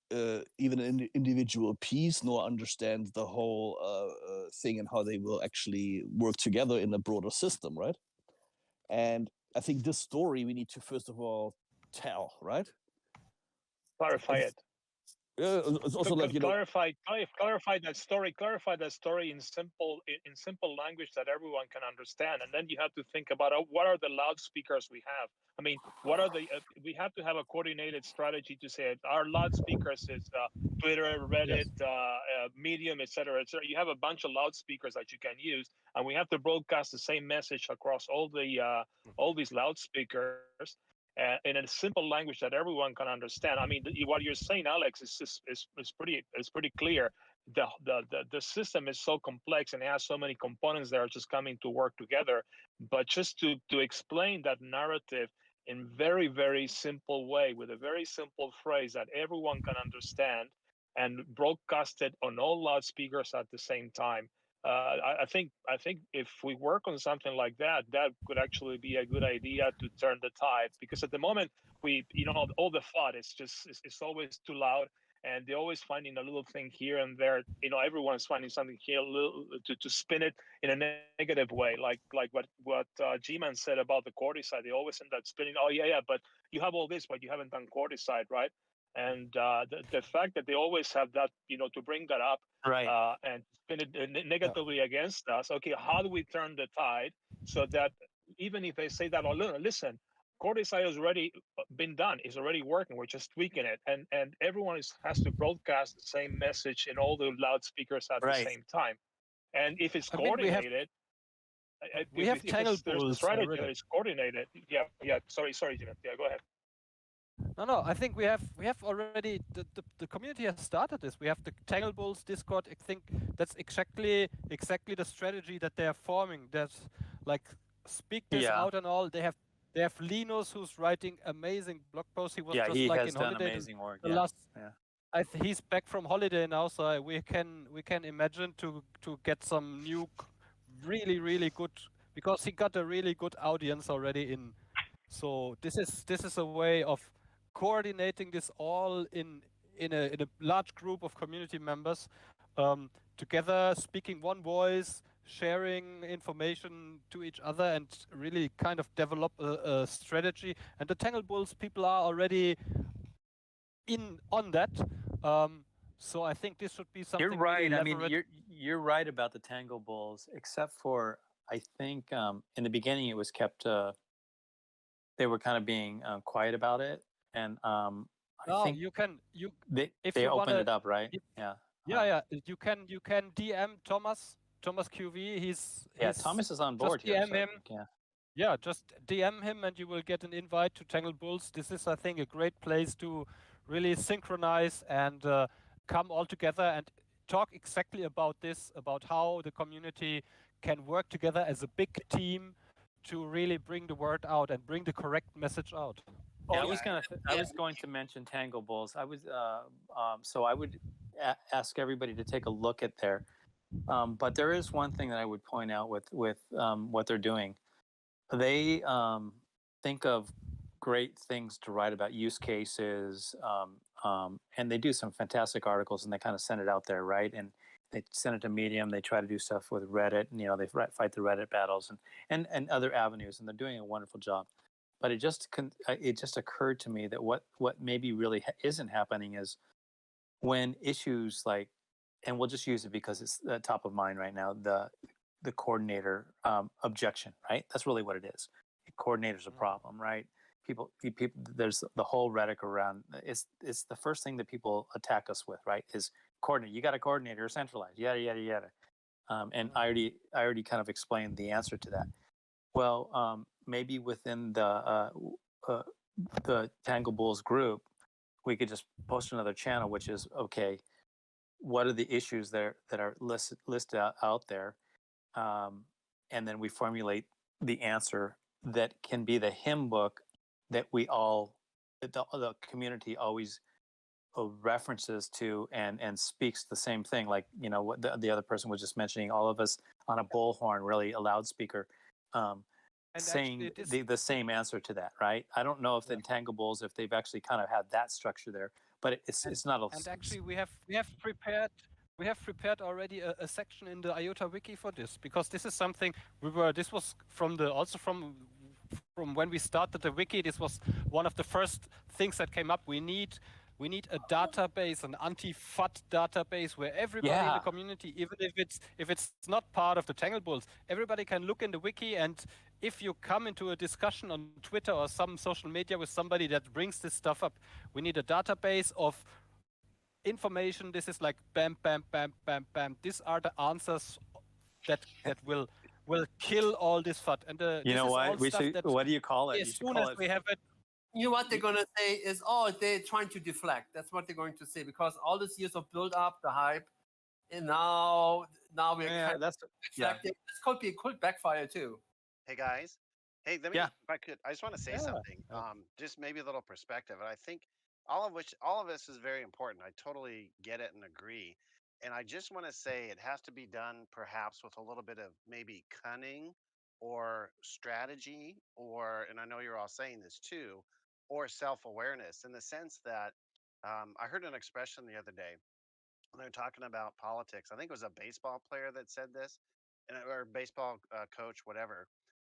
even an individual piece, nor understand the whole thing and how they will actually work together in a broader system, right? And I think this story we need to first of all tell, right? Clarify it. It's also clarify that story. Clarify that story in simple language that everyone can understand, and then you have to think about what are the loudspeakers we have. I mean, what are we have to have a coordinated strategy to say our loudspeakers is Twitter, Reddit, Medium, etc. You have a bunch of loudspeakers that you can use, and we have to broadcast the same message across all these loudspeakers. In a simple language that everyone can understand. I mean, what you're saying, Alex, is pretty clear. The system is so complex and it has so many components that are just coming to work together. But just to explain that narrative in very, very simple way, with a very simple phrase that everyone can understand, and broadcast it on all loudspeakers at the same time. I think if we work on something like that, that could actually be a good idea to turn the tide. Because at the moment, all the FUD is always too loud, and they're always finding a little thing here and there. Everyone's finding something here to spin it in a negative way, like what G-Man said about the Cordyceps. They always end up spinning, oh yeah, but you have all this, but you haven't done Cordyceps, right? And the fact that they always have that, to bring that up, Right. and spin it negatively against us. Okay, how do we turn the tide so that even if they say that, oh, listen, Cordyceps has already been done, is already working, we're just tweaking it, and everyone has to broadcast the same message in all the loudspeakers at the same time. And if it's coordinated, we have Tangle if there's the Bulls strategy already. that is coordinated. Yeah. Sorry, Jim. Yeah, go ahead. No. I think we have already the community has started this. We have the Tangle Bulls Discord. I think that's exactly the strategy that they are forming. That's like speak this out and all. They have Linus who's writing amazing blog posts. He was just he like has in done holiday. amazing work. He's back from holiday now, so we can imagine to get some new, really good, because he got a really good audience already in. So this is a way of coordinating this all in a large group of community members, together, speaking one voice, sharing information to each other, and really kind of develop a strategy. And the Tangle Bulls people are already on that. So I think this should be something. You're right. Really I mean, you're right about the Tangle Bulls, except for I think in the beginning it was kept. They were kind of being quiet about it, and I think they opened it up, right? Yeah. You can DM Thomas QV. He's Thomas is on board just here. DM him. Yeah, just DM him and you will get an invite to Tangle Bulls. This is, I think, a great place to really synchronize and come all together and talk exactly about this, about how the community can work together as a big team to really bring the word out and bring the correct message out. Yeah, I was going to mention Tangle Bulls. So I would ask everybody to take a look at there. But there is one thing that I would point out with what they're doing. They think of great things to write about, use cases, and they do some fantastic articles, and they kind of send it out there, right? And they send it to Medium. They try to do stuff with Reddit, and they fight the Reddit battles and other avenues, and they're doing a wonderful job. But it just occurred to me that what maybe really isn't happening is when issues like, and we'll just use it because it's top of mind right now, the coordinator objection, right? That's really what it is. The coordinator's a problem, right? People, there's the whole rhetoric around. It's the first thing that people attack us with, right? Is coordinator. You got a coordinator, centralized, yada yada yada. And I already kind of explained the answer to that. Well, maybe within the Tangle Bulls group, we could just post another channel, which is okay. What are the issues that are listed out there? And then we formulate the answer that can be the hymn book that the community always references to and speaks the same thing. Like, what the other person was just mentioning, all of us on a bullhorn, really a loudspeaker, saying the same answer to that, right? I don't know if the Tangle Bulls, if they've actually kind of had that structure there, but it's not a. And actually, we have prepared already a section in the IOTA wiki for this, because this is something this was from when we started the wiki. This was one of the first things that came up. We need a database, an anti-FUD database, where everybody in the community, even if it's not part of the Tangle Bulls, everybody can look in the wiki, and if you come into a discussion on Twitter or some social media with somebody that brings this stuff up, we need a database of information. This is like bam, bam, bam, bam, bam. These are the answers that will kill all this FUD. And what do you call it? As soon as we have it. You know what they're going to say is, oh, they're trying to deflect. That's what they're going to say, because all these years of build up, the hype, and now we're kind of deflecting. This could backfire too. Hey guys, let me, if I could, I just want to say something. Just maybe a little perspective. And I think all of this is very important. I totally get it and agree. And I just want to say it has to be done perhaps with a little bit of maybe cunning or strategy, and I know you're all saying this too, or self-awareness, in the sense that I heard an expression the other day. They're talking about politics. I think it was a baseball player that said this, or baseball coach, whatever.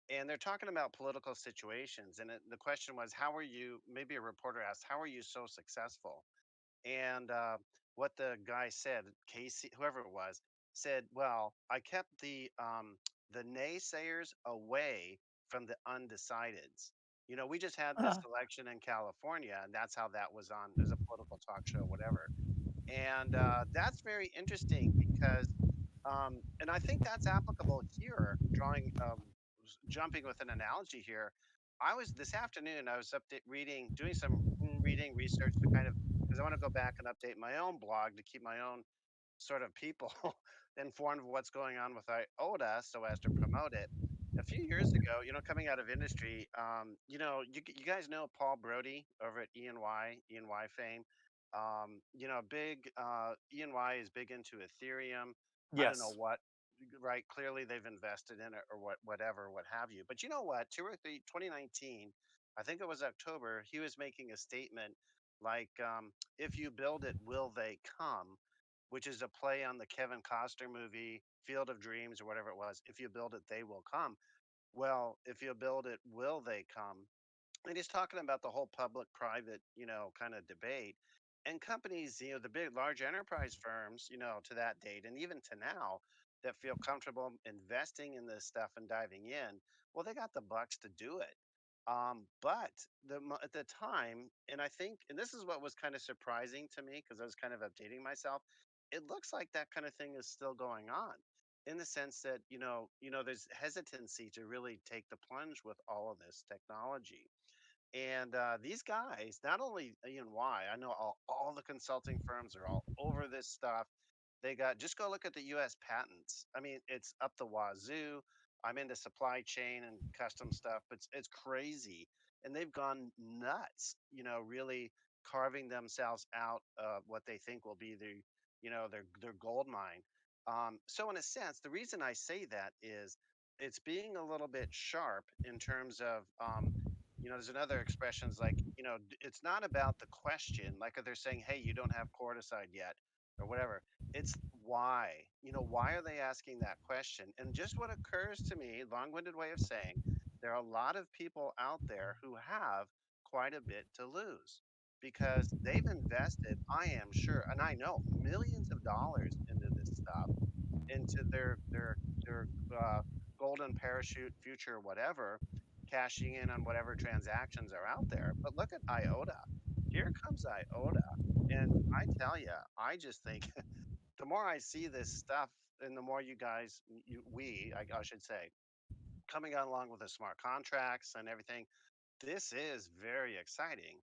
And they're talking about political situations. And the question was, how are you? Maybe a reporter asked, how are you so successful? And what the guy said, Casey, whoever it was, said, "Well, I kept the naysayers away from the undecideds. You know, we just had this election in California, and that's how that was on. There's a political talk show, whatever." And that's very interesting because, and I think that's applicable here. Jumping with an analogy here, I was this afternoon. I was doing some reading research to kind of because I want to go back and update my own blog to keep my own sort of people informed of what's going on with IOTA so as to promote it. A few years ago, coming out of industry, you guys know Paul Brody over at E&Y fame. Big E&Y is big into Ethereum. I don't know Yes. what, right? Clearly they've invested in it or whatever, what have you. But you know what? 2019, I think it was October, he was making a statement like, if you build it, will they come? Which is a play on the Kevin Costner movie Field of Dreams or whatever it was. If you build it, they will come. Well, if you build it, will they come? And he's talking about the whole public private, kind of debate. And companies, the big, large enterprise firms, to that date and even to now that feel comfortable investing in this stuff and diving in, well, they got the bucks to do it. But at the time, and I think, and this is what was kind of surprising to me because I was kind of updating myself. It looks like that kind of thing is still going on, in the sense that there's hesitancy to really take the plunge with all of this technology. And these guys, not only E&Y, I know all the consulting firms are all over this stuff. They got, just go look at the US patents. I mean, it's up the wazoo. I'm into supply chain and custom stuff, but it's crazy. And they've gone nuts, really carving themselves out what they think will be their gold mine. So in a sense, the reason I say that is it's being a little bit sharp in terms of there's another expressions like, it's not about the question, like if they're saying, hey, you don't have core decide yet or whatever. It's why, why are they asking that question? And just what occurs to me, long-winded way of saying, there are a lot of people out there who have quite a bit to lose because they've invested, I am sure, and I know millions of dollars into this stuff, into their golden parachute future, whatever, cashing in on whatever transactions are out there. But look at IOTA. Here comes IOTA. And I tell you, I just think the more I see this stuff and the more you guys, I should say, coming on along with the smart contracts and everything, this is very exciting.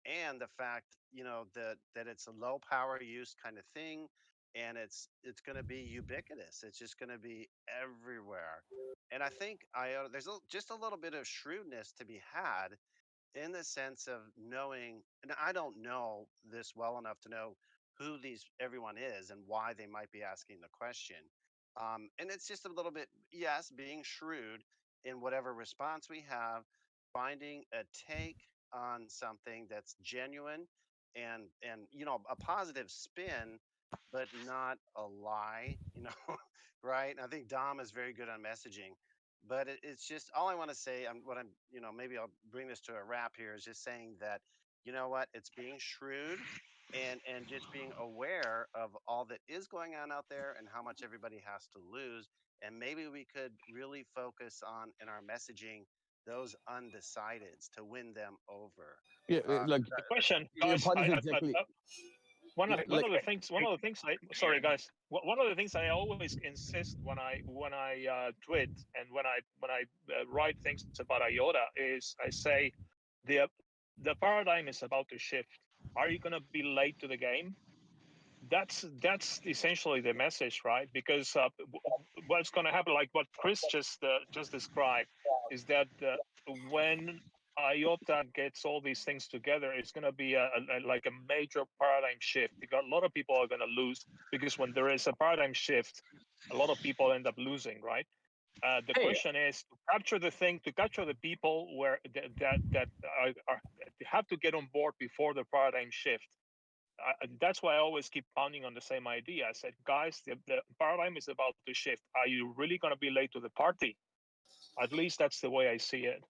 And the fact, that it's a low power use kind of thing, and it's going to be ubiquitous. It's just going to be everywhere. And I think there's just a little bit of shrewdness to be had in the sense of knowing, and I don't know this well enough to know who everyone is and why they might be asking the question. And it's just a little bit, yes, being shrewd in whatever response we have, finding a take on something that's genuine and a positive spin, but not a lie, right? And I think Dom is very good on messaging. But it's just all I want to say. Maybe I'll bring this to a wrap here. Is just saying that, you know what, it's being shrewd, and just being aware of all that is going on out there and how much everybody has to lose. And maybe we could really focus on in our messaging those undecideds to win them over. Yeah, like The question, your guys, point is exactly. one of Like, the things sorry guys, one of the things I always insist when I tweet and when I write things about IOTA is I say the paradigm is about to shift. Are you going to be late to the game? That's essentially the message, right? Because what's going to happen, like what Chris just described, is that when IOTA gets all these things together, it's going to be like a major paradigm shift. Because a lot of people are going to lose because when there is a paradigm shift, a lot of people end up losing, right? The question is to capture the people where that have to get on board before the paradigm shift. that's why I always keep pounding on the same idea. I said, guys, the paradigm is about to shift. Are you really going to be late to the party? At least that's the way I see it.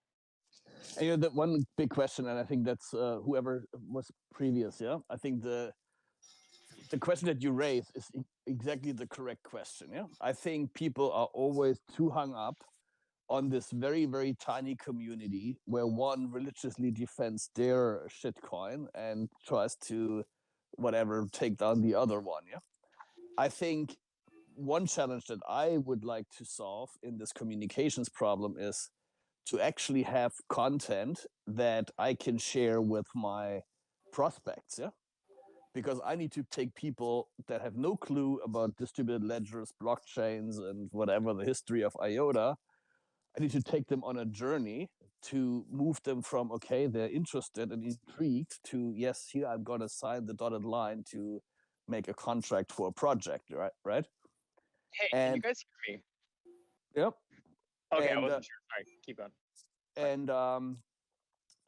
And, you know, the one big question, and I think that's whoever was previous. Yeah, I think the question that you raise is exactly the correct question. Yeah, I think people are always too hung up on this very, very tiny community where one religiously defends their shitcoin and tries to whatever take down the other one. Yeah, I think one challenge that I would like to solve in this communications problem is to actually have content that I can share with my prospects. Yeah, because I need to take people that have no clue about distributed ledgers, blockchains, and whatever the history of IOTA. I need to take them on a journey to move them from, okay, they're interested and intrigued, to, yes, here I'm going to sign the dotted line to make a contract for a project, right? Hey, can you guys hear me? Yep. Okay, I wasn't sure. Sorry, keep going. And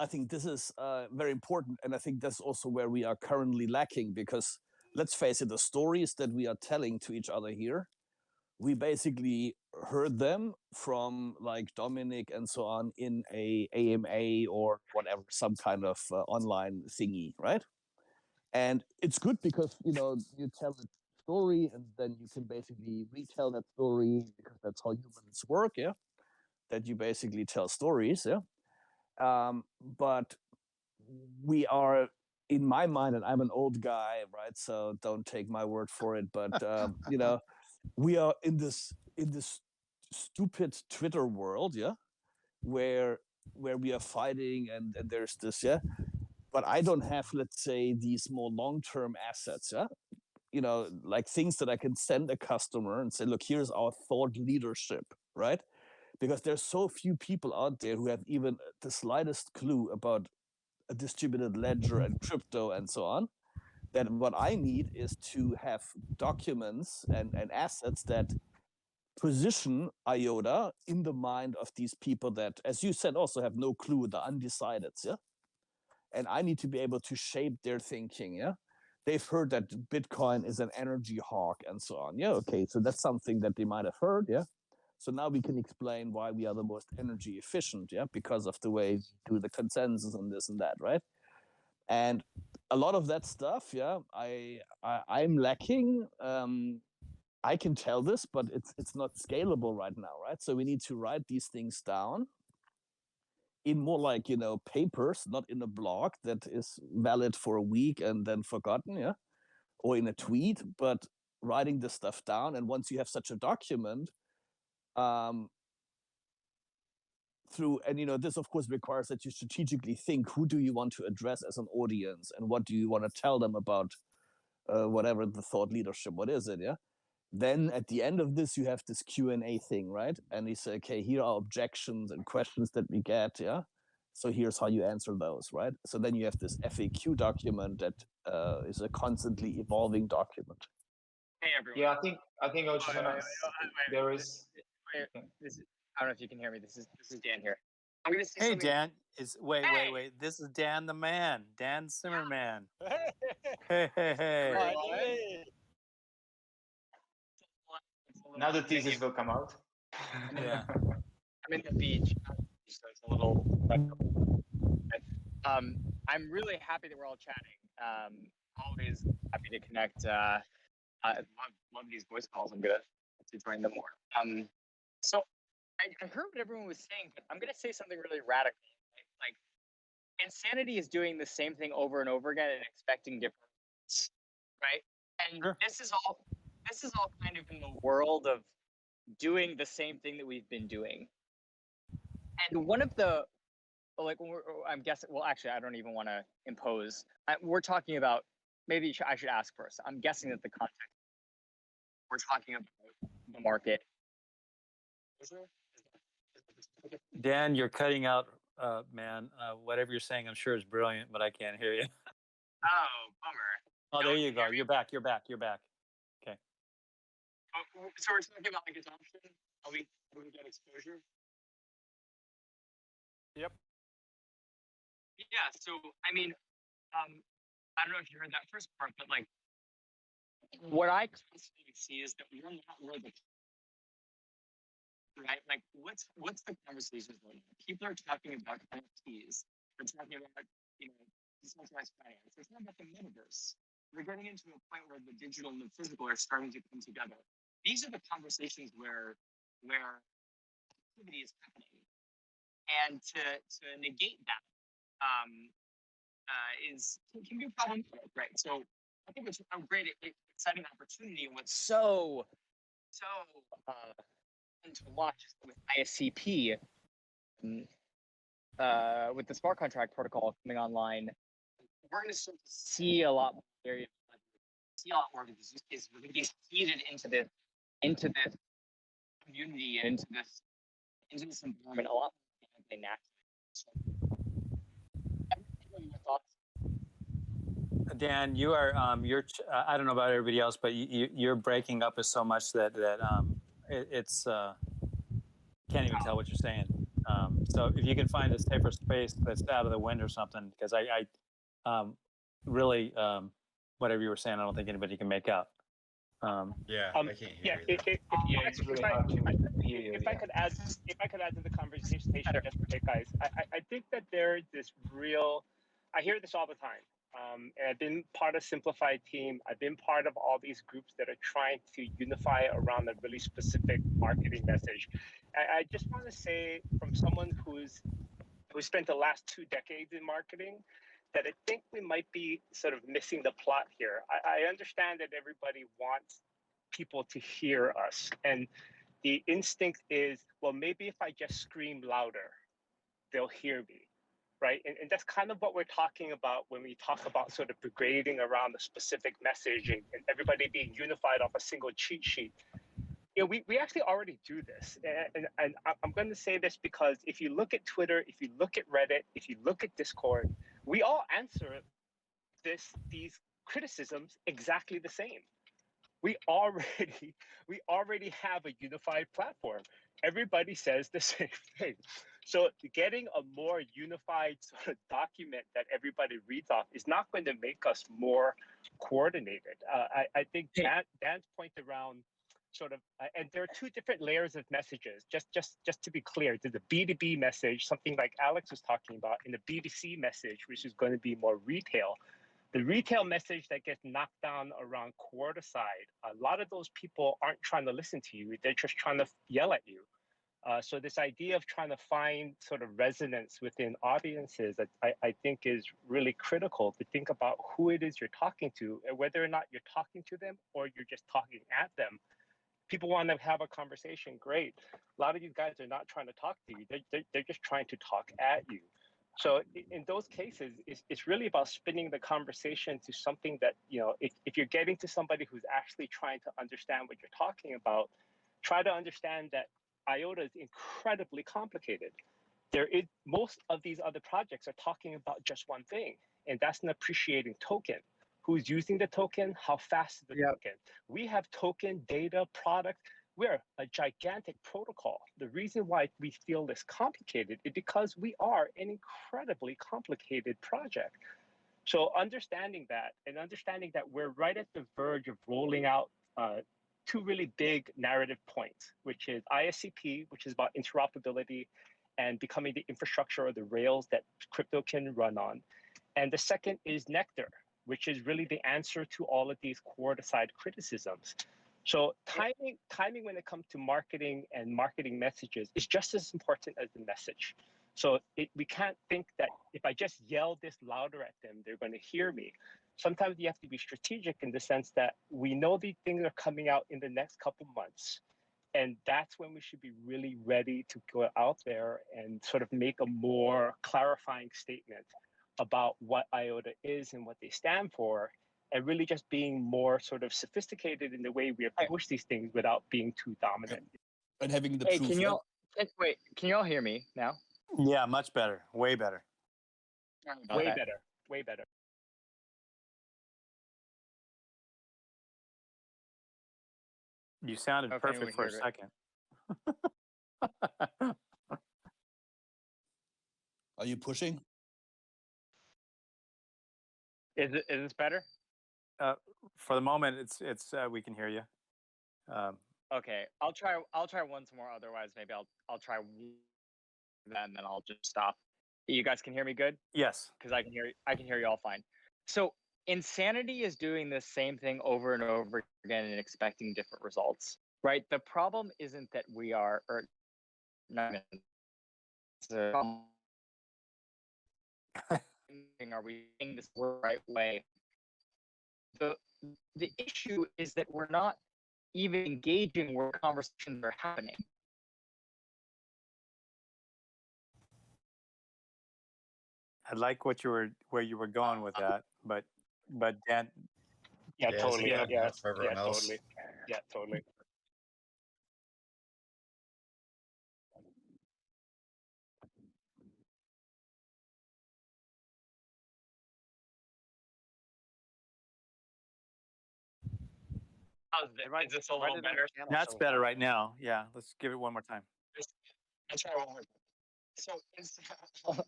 I think this is very important. And I think that's also where we are currently lacking, because let's face it, the stories that we are telling to each other here, we basically heard them from like Dominic and so on in a AMA or whatever, some kind of online thingy, right? And it's good because, you know, you tell a story and then you can basically retell that story, because that's how humans work, yeah? That you basically tell stories, yeah? But we are, in my mind, and I'm an old guy, right? So don't take my word for it, but you know, we are in this stupid Twitter world, yeah, where we are fighting and there's this, yeah. But I don't have, let's say, these more long-term assets, yeah. You know, like things that I can send a customer and say, look, here's our thought leadership, right? Because there's so few people out there who have even the slightest clue about a distributed ledger and crypto and so on, that what I need is to have documents and assets that position IOTA in the mind of these people that, as you said, also have no clue, the undecideds, yeah? And I need to be able to shape their thinking, yeah? They've heard that Bitcoin is an energy hawk and so on. Yeah, okay, so that's something that they might have heard, yeah? So now we can explain why we are the most energy efficient, yeah? Because of the way we do the consensus and this and that, right? And a lot of that stuff, yeah, I'm lacking. I can tell this, but it's not scalable right now, right? So we need to write these things down in more like, you know, papers, not in a blog that is valid for a week and then forgotten, yeah, or in a tweet, but writing this stuff down. And once you have such a document, through, and you know, this of course requires that you strategically think, who do you want to address as an audience, and what do you want to tell them about whatever the thought leadership, what is it, yeah? Then at the end of this, you have this Q&A thing, right? And you say, okay, here are objections and questions that we get, yeah? So here's how you answer those, right? So then you have this FAQ document that is a constantly evolving document. Hey, everyone. Yeah, I think I was just gonna. There is. I don't know if you can hear me. This is Dan here. I'm gonna say hey, something. Dan. Wait. This is Dan the man. Dan Zimmerman. Hey. Now the thesis will come out. Yeah. I'm in the beach, so it's a little. I'm really happy that we're all chatting. Always happy to connect. I love these voice calls. I'm gonna have to join them more. So I heard what everyone was saying, but I'm gonna say something really radical. Like insanity is doing the same thing over and over again and expecting different results, right? And sure. This is all kind of in the world of doing the same thing that we've been doing. And one of the, like, I'm guessing, well, actually, I don't even want to impose. We're talking about, maybe I should ask first. I'm guessing that the context we're talking about the market. Dan, you're cutting out, man. Whatever you're saying, I'm sure is brilliant, but I can't hear you. Oh, bummer. Oh, there you go. You're back. Okay. So we're talking about like adoption, how we get exposure. Yep. Yeah. So I mean, I don't know if you heard that first part, but like what I constantly see is that we're not where the right? Like, what's the conversation going on? People are talking about NFTs. They're talking about, decentralized finance. It's not about the metaverse. We're getting into a point where the digital and the physical are starting to come together. These are the conversations where activity is happening, and to negate that can be a problem, right? So I think it's a great, exciting opportunity, and what's so fun to watch with ISCP, with the smart contract protocol coming online. We're going to start to see a lot more areas, see a lot more of these use cases. We're going to be seeded into this community and into this environment a lot more than naturally. So, your thoughts? Dan, you are I don't know about everybody else, but you're breaking up so much that it's can't even tell what you're saying. So if you can find a safer space that's out of the wind or something, because I really whatever you were saying, I don't think anybody can make out. I can't hear you. It's really hard to hear you. If I could add to the conversation just a bit, guys, I think that there's this real. I hear this all the time. And I've been part of Simplified team. I've been part of all these groups that are trying to unify around a really specific marketing message. I just want to say, from someone who spent the last 2 decades in marketing, that I think we might be sort of missing the plot here. I understand that everybody wants people to hear us, and the instinct is, well, maybe if I just scream louder, they'll hear me. Right. And that's kind of what we're talking about when we talk about sort of brigading around a specific message and everybody being unified off a single cheat sheet. We actually already do this. And I'm going to say this because if you look at Twitter, if you look at Reddit, if you look at Discord, we all answer these criticisms exactly the same. We already have a unified platform. Everybody says the same thing. So getting a more unified sort of document that everybody reads off is not going to make us more coordinated. I think Dan's point around sort of, and there are 2 different layers of messages. Just to be clear, there's a B2B message, something like Alex was talking about, and the B2C message, which is going to be more retail. The retail message that gets knocked down around quarter side, a lot of those people aren't trying to listen to you. They're just trying to yell at you. So this idea of trying to find sort of resonance within audiences, I think is really critical to think about who it is you're talking to and whether or not you're talking to them or you're just talking at them. People want to have a conversation, great. A lot of you guys are not trying to talk to you. They're just trying to talk at you. So in those cases, it's really about spinning the conversation to something that, if you're getting to somebody who's actually trying to understand what you're talking about, try to understand that IOTA is incredibly complicated. Most of these other projects are talking about just one thing, and that's an appreciating token. Who's using the token? How fast is the token? We have token, data, product. We're a gigantic protocol. The reason why we feel this complicated is because we are an incredibly complicated project. So understanding that and understanding that we're right at the verge of rolling out 2 really big narrative points, which is ISCP, which is about interoperability and becoming the infrastructure or the rails that crypto can run on. And the second is Nectar, which is really the answer to all of these quarter-side criticisms. So timing when it comes to marketing and marketing messages is just as important as the message. So we can't think that if I just yell this louder at them, they're going to hear me. Sometimes you have to be strategic in the sense that we know these things are coming out in the next couple months. And that's when we should be really ready to go out there and sort of make a more clarifying statement about what IOTA is and what they stand for, and really just being more sort of sophisticated in the way we approach these things without being too dominant. And having the Hey, proof. can you all hear me now? Yeah, much better. Way better. Way better. You sounded perfect for a second. Are you pushing? Is this better? For the moment, it's we can hear you. Okay, I'll try once more. Otherwise, maybe I'll try then I'll just stop. You guys can hear me good? Yes, because I can hear you all fine. So insanity is doing the same thing over and over again and expecting different results, right? The problem isn't that we are, or not. Are we doing this the right way? The issue is that we're not even engaging where conversations are happening. I like where you were going with that, but Dan. Yeah, totally. Yeah, totally. Yeah, totally. Is this a little better? That's better right now. Yeah, let's give it one more time. I'll try one more time. So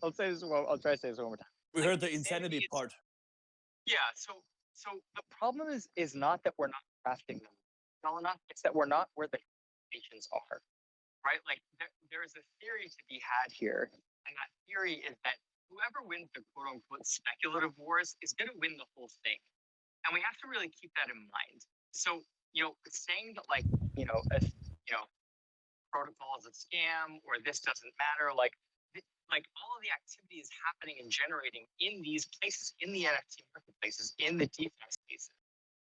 I'll say this. I'll try to say this one more time. We heard the insanity part. Yeah. So the problem is not that we're not crafting them well enough. It's that we're not where the nations are, right? Like there is a theory to be had here, and that theory is that whoever wins the quote unquote speculative wars is going to win the whole thing, and we have to really keep that in mind. So saying that protocol is a scam or this doesn't matter, like all of the activity is happening and generating in these places, in the NFT marketplaces, in the DeFi spaces,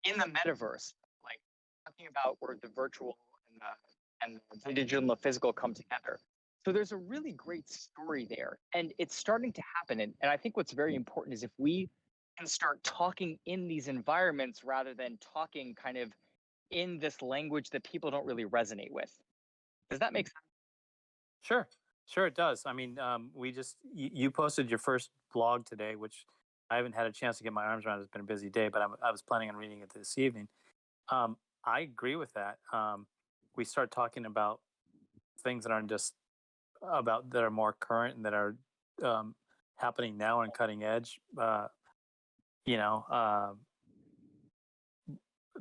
in the metaverse, like talking about where the virtual and the digital and the physical come together. So there's a really great story there, and it's starting to happen. And I think what's very important is if we can start talking in these environments rather than talking kind of in this language that people don't really resonate with. Does that make sense? Sure, it does. I mean, you posted your first blog today, which I haven't had a chance to get my arms around. It's been a busy day, but I was planning on reading it this evening. I agree with that. We start talking about things that aren't just that are more current and that are happening now and cutting edge.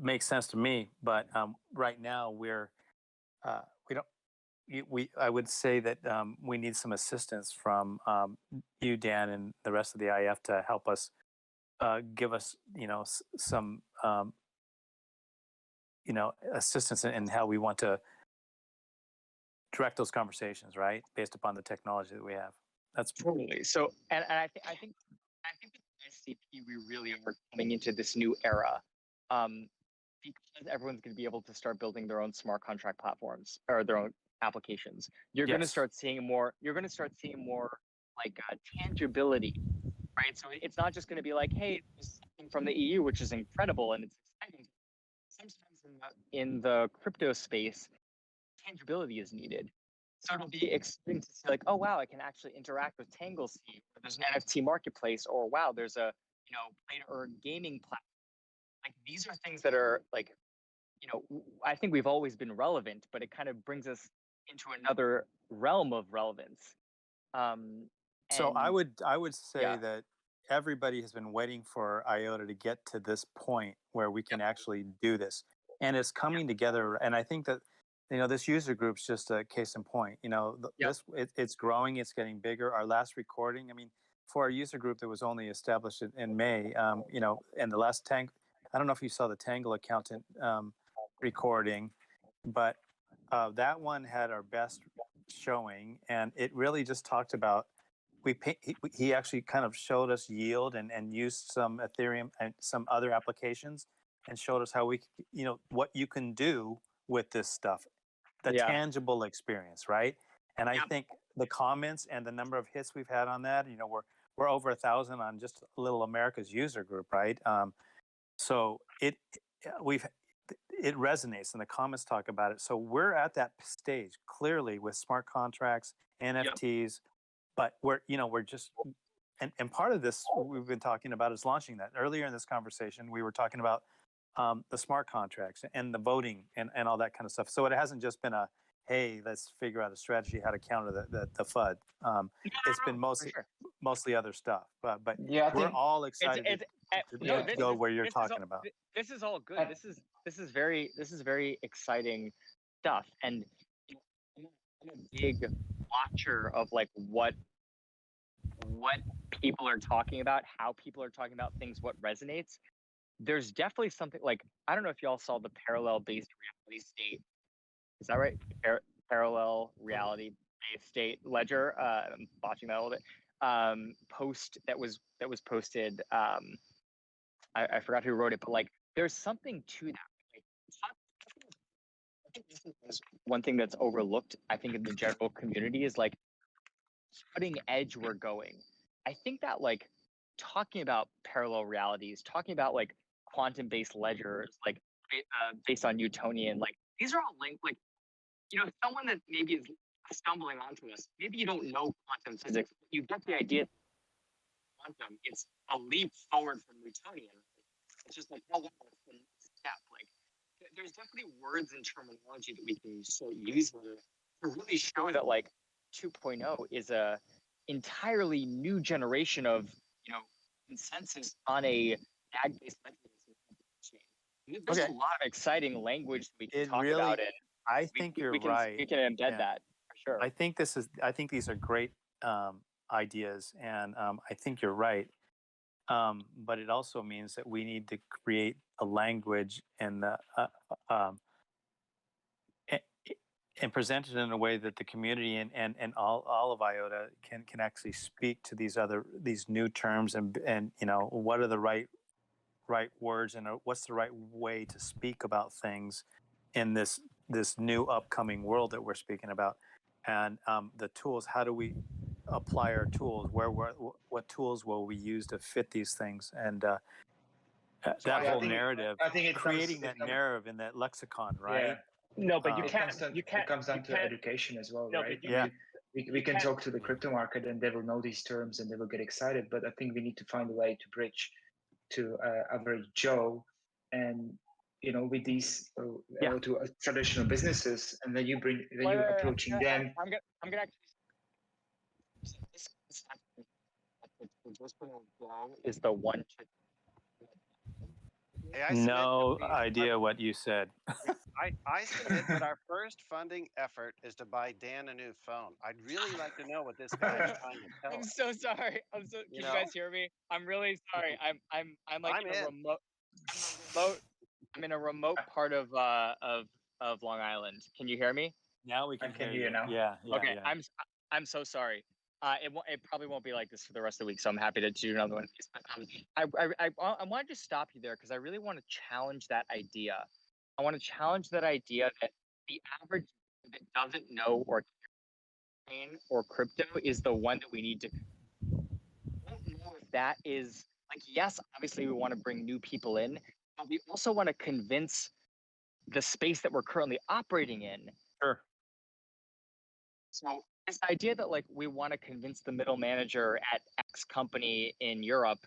Makes sense to me. But right now we don't. I would say that we need some assistance from you, Dan, and the rest of the IF to help us give us, some, assistance in how we want to direct those conversations, right, based upon the technology that we have. That's totally. So, and I think with SCP we really are coming into this new era. Because everyone's going to be able to start building their own smart contract platforms or their own applications. You're going to start seeing more. You're going to start seeing more like tangibility, right? So it's not just going to be like, hey, there's something from the EU, which is incredible and it's exciting. Sometimes in the crypto space, tangibility is needed. So it'll be exciting to see like, oh wow, I can actually interact with Tangle. Or there's an NFT marketplace, or wow, there's a play to earn gaming platform. Like these are things that are like, I think we've always been relevant, but it kind of brings us into another realm of relevance. So I would say that everybody has been waiting for IOTA to get to this point where we can actually do this, and it's coming together. And I think that this user group's just a case in point. It's growing, it's getting bigger. Our last recording, I mean, for our user group that was only established in May, and the last I don't know if you saw the Tangle accountant recording, but that one had our best showing, and it really just talked about he actually kind of showed us yield and used some Ethereum and some other applications and showed us how we what you can do with this stuff, the tangible experience, right? And I think the comments and the number of hits we've had on that, we're over 1,000 on just Little America's user group, right? So it resonates, and the comments talk about it. So we're at that stage clearly with smart contracts, NFTs, but we're just, and part of this we've been talking about is launching that. Earlier in this conversation, we were talking about the smart contracts and the voting and all that kind of stuff. So it hasn't just been a hey, let's figure out a strategy how to counter the FUD. It's been mostly other stuff, but we're all excited to go where you're talking about. This is all good. This is very exciting stuff, and I'm a big watcher of like what people are talking about, how people are talking about things, what resonates. There's definitely something like, I don't know if y'all saw the parallel-based reality state. Is that right? Parallel reality-based state ledger. I'm botching that a little bit. Post that was posted. I forgot who wrote it, but like, there's something to that. Like, I think this is one thing that's overlooked, I think, in the general community is like cutting edge we're going. I think that like talking about parallel realities, talking about like quantum-based ledgers, like based on Newtonian, like these are all linked. Like, you know, someone that maybe is stumbling onto this, maybe you don't know quantum physics, but you get the idea. Quantum, it's a leap forward from Newtonian. It's just like, oh, wow, that's the next step. Like, there's definitely words and terminology that we can start using to really show that like 2.0 is a entirely new generation of, you know, consensus on a DAG-based mechanism. There's a lot of exciting language we can talk about it. I think you're right. We can embed that for sure. I think these are great ideas, and I think you're right. But it also means that we need to create a language and present it in a way that the community and all of IOTA can actually speak to these new terms and you know, what are the right words and what's the right way to speak about things in this new upcoming world that we're speaking about, and the tools. How do we apply our tools? What tools will we use to fit these things? And that whole narrative, creating that narrative in that lexicon, right? Yeah. No, but it comes down to education as well, right? Yeah. We can talk to the crypto market and they will know these terms and they will get excited, but I think we need to find a way to bridge to average Joe, and you know, with these to traditional businesses, and then you're approaching them. I'm gonna actually. Is the one. No idea what you said. I submit that our first funding effort is to buy Dan a new phone. I'd really like to know what this guy is trying to tell us. I'm so sorry. Can you guys hear me? I'm really sorry. I'm like in a remote. I'm in a remote part of Long Island. Can you hear me? Now we can hear you now. Yeah. Okay. Yeah. I'm so sorry. It probably won't be like this for the rest of the week, so I'm happy to do another one. I wanted to stop you there because I really want to challenge that idea. I want to challenge that idea that the average that doesn't know or crypto is the one that we need to. I don't know if that is like, yes, obviously we want to bring new people in, but we also want to convince the space that we're currently operating in. Sure. So this idea that like we want to convince the middle manager at X company in Europe,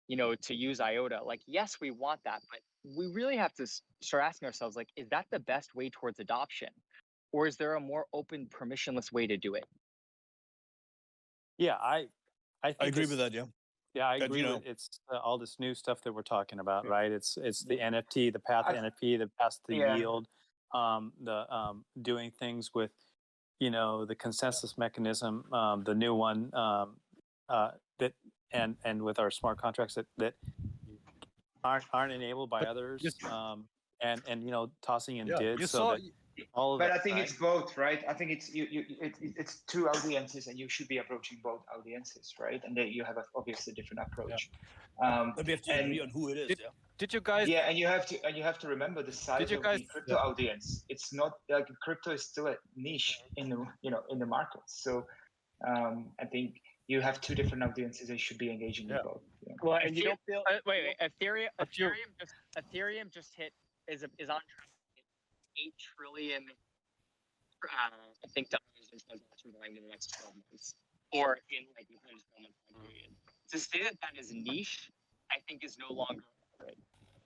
you know, to use IOTA, like, yes, we want that, but we really have to start asking ourselves, like, is that the best way towards adoption? Or is there a more open, permissionless way to do it? Yeah, I agree with that. Yeah. Yeah, I agree with it's all this new stuff that we're talking about, right? It's the NFT, the path to NFT, the path to yield, doing things with, you know, the consensus mechanism, the new one that and with our smart contracts that aren't enabled by others, and you know, tossing in DID so that all of but that, I think it's both, right? I think it's two audiences, and you should be approaching both audiences, right? And then you have obviously different approach. But we have to agree on who it is. Did you guys? Yeah, and you have to remember the size of the crypto audience. It's not like crypto is still a niche in the market. So I think you have two different audiences. They should be engaging with both. Yeah. Well, and you don't feel. Wait. Ethereum just hit is on track. $8 trillion, I think, dollars in transaction volume in the next 12 months, or in like the 12-month period. To say that is niche, I think is no longer right.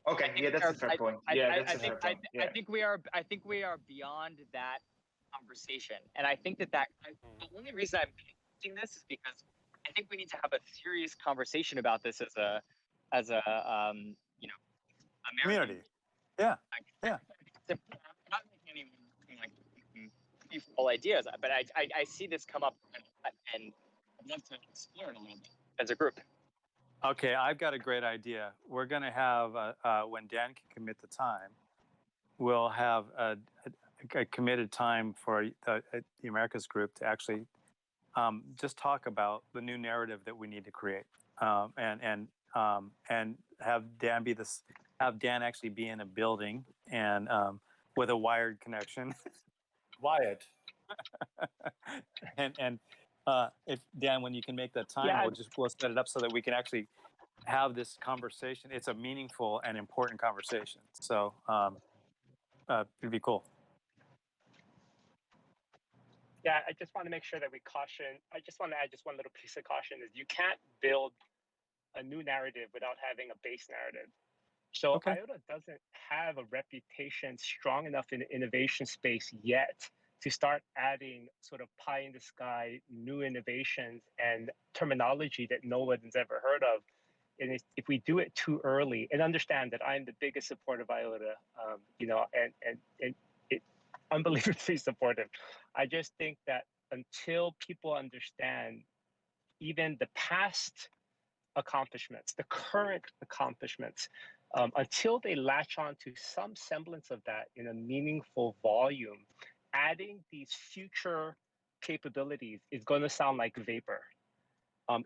Okay, that's a fair point. Yeah, that's a fair point. I think we are beyond that conversation. And I think that the only reason I'm doing this is because I think we need to have a serious conversation about this as a American community. Yeah, yeah. I'm not making any all ideas, but I see this come up, and I'd love to explore it a little bit as a group. Okay, I've got a great idea. We're going to have, when Dan can commit the time, we'll have a committed time for the Americas group to actually just talk about the new narrative that we need to create, and have Dan actually be in a building and with a wired connection. Wired. and if Dan, when you can make that time, we'll set it up so that we can actually have this conversation. It's a meaningful and important conversation. So it'd be cool. Yeah, I just want to make sure that we caution. I just want to add just one little piece of caution: is you can't build a new narrative without having a base narrative. So IOTA doesn't have a reputation strong enough in the innovation space yet to start adding sort of pie in the sky new innovations and terminology that no one's ever heard of. And if we do it too early, and understand that I'm the biggest supporter of IOTA, and unbelievably supportive. I just think that until people understand even the past accomplishments, the current accomplishments, until they latch on to some semblance of that in a meaningful volume, adding these future capabilities is going to sound like vapor.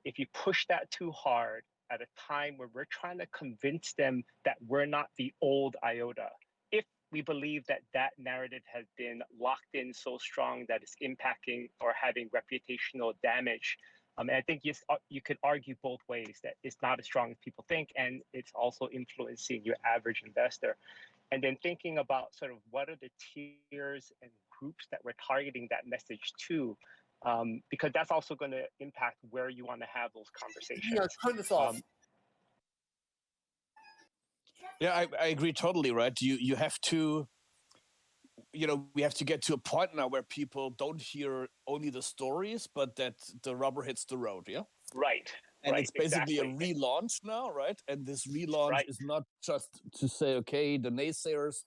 If you push that too hard at a time where we're trying to convince them that we're not the old IOTA, if we believe that that narrative has been locked in so strong that it's impacting or having reputational damage, and I think you could argue both ways, that it's not as strong as people think, and it's also influencing your average investor. And then thinking about sort of what are the tiers and groups that we're targeting that message to, because that's also going to impact where you want to have those conversations. Yeah, turn this off. Yeah, I agree totally, right? You have to, we have to get to a point now where people don't hear only the stories, but that the rubber hits the road, yeah? Right. And right, it's basically exactly. a relaunch now, right? And this relaunch is not just to say, okay, the naysayers,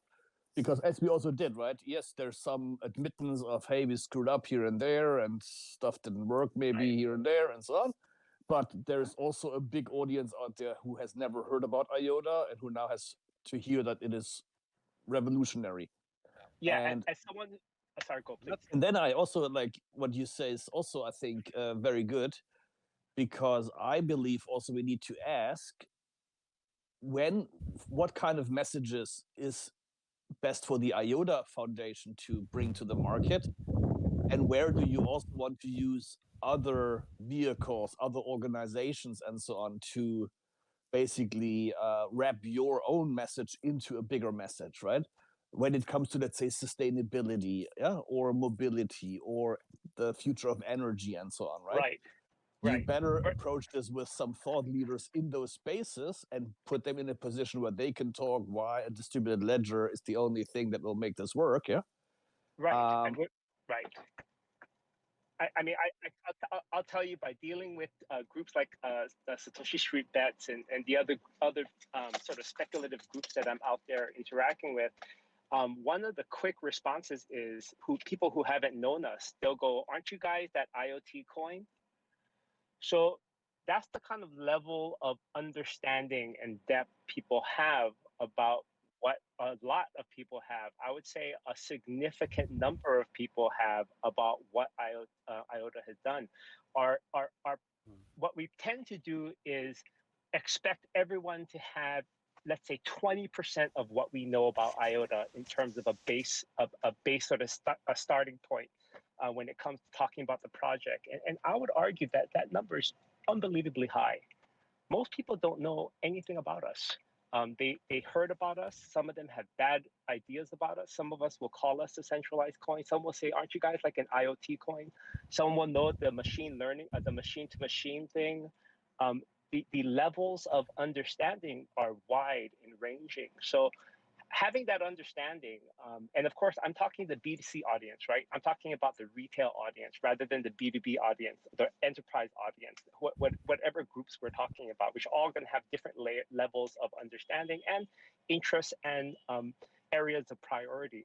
because as we also did, right? Yes, there's some admittance of, hey, we screwed up here and there and stuff didn't work maybe here and there and so on. But there's also a big audience out there who has never heard about IOTA and who now has to hear that it is revolutionary. Yeah, and as someone, sorry, go please. And then I also like what you say is also, I think, very good, because I believe also we need to ask what kind of messages is best for the IOTA Foundation to bring to the market, and where do you also want to use other vehicles, other organizations, and so on to basically wrap your own message into a bigger message, right? When it comes to, let's say, sustainability, or mobility, or the future of energy, and so on, right? You better approach this with some thought leaders in those spaces and put them in a position where they can talk why a distributed ledger is the only thing that will make this work, yeah? Right, right. I mean, I'll tell you, by dealing with groups like the Satoshi Street Bets and the other sort of speculative groups that I'm out there interacting with, one of the quick responses is people who haven't known us, they'll go, "Aren't you guys that IoT coin?" So that's the kind of level of understanding and depth people have about what a lot of people have. I would say a significant number of people have about what IOTA has done. What we tend to do is expect everyone to have, let's say, 20% of what we know about IOTA in terms of a base sort of a starting point. When it comes to talking about the project. And I would argue that that number is unbelievably high. Most people don't know anything about us. They heard about us. Some of them have bad ideas about us. Some of us will call us a centralized coin. Some will say, "Aren't you guys like an IoT coin?" Some will know the machine learning, the machine-to-machine thing. The levels of understanding are wide and ranging. So having that understanding, and of course, I'm talking the B2C audience, right? I'm talking about the retail audience rather than the B2B audience, the enterprise audience, whatever groups we're talking about, which are all going to have different levels of understanding and interests and areas of priority.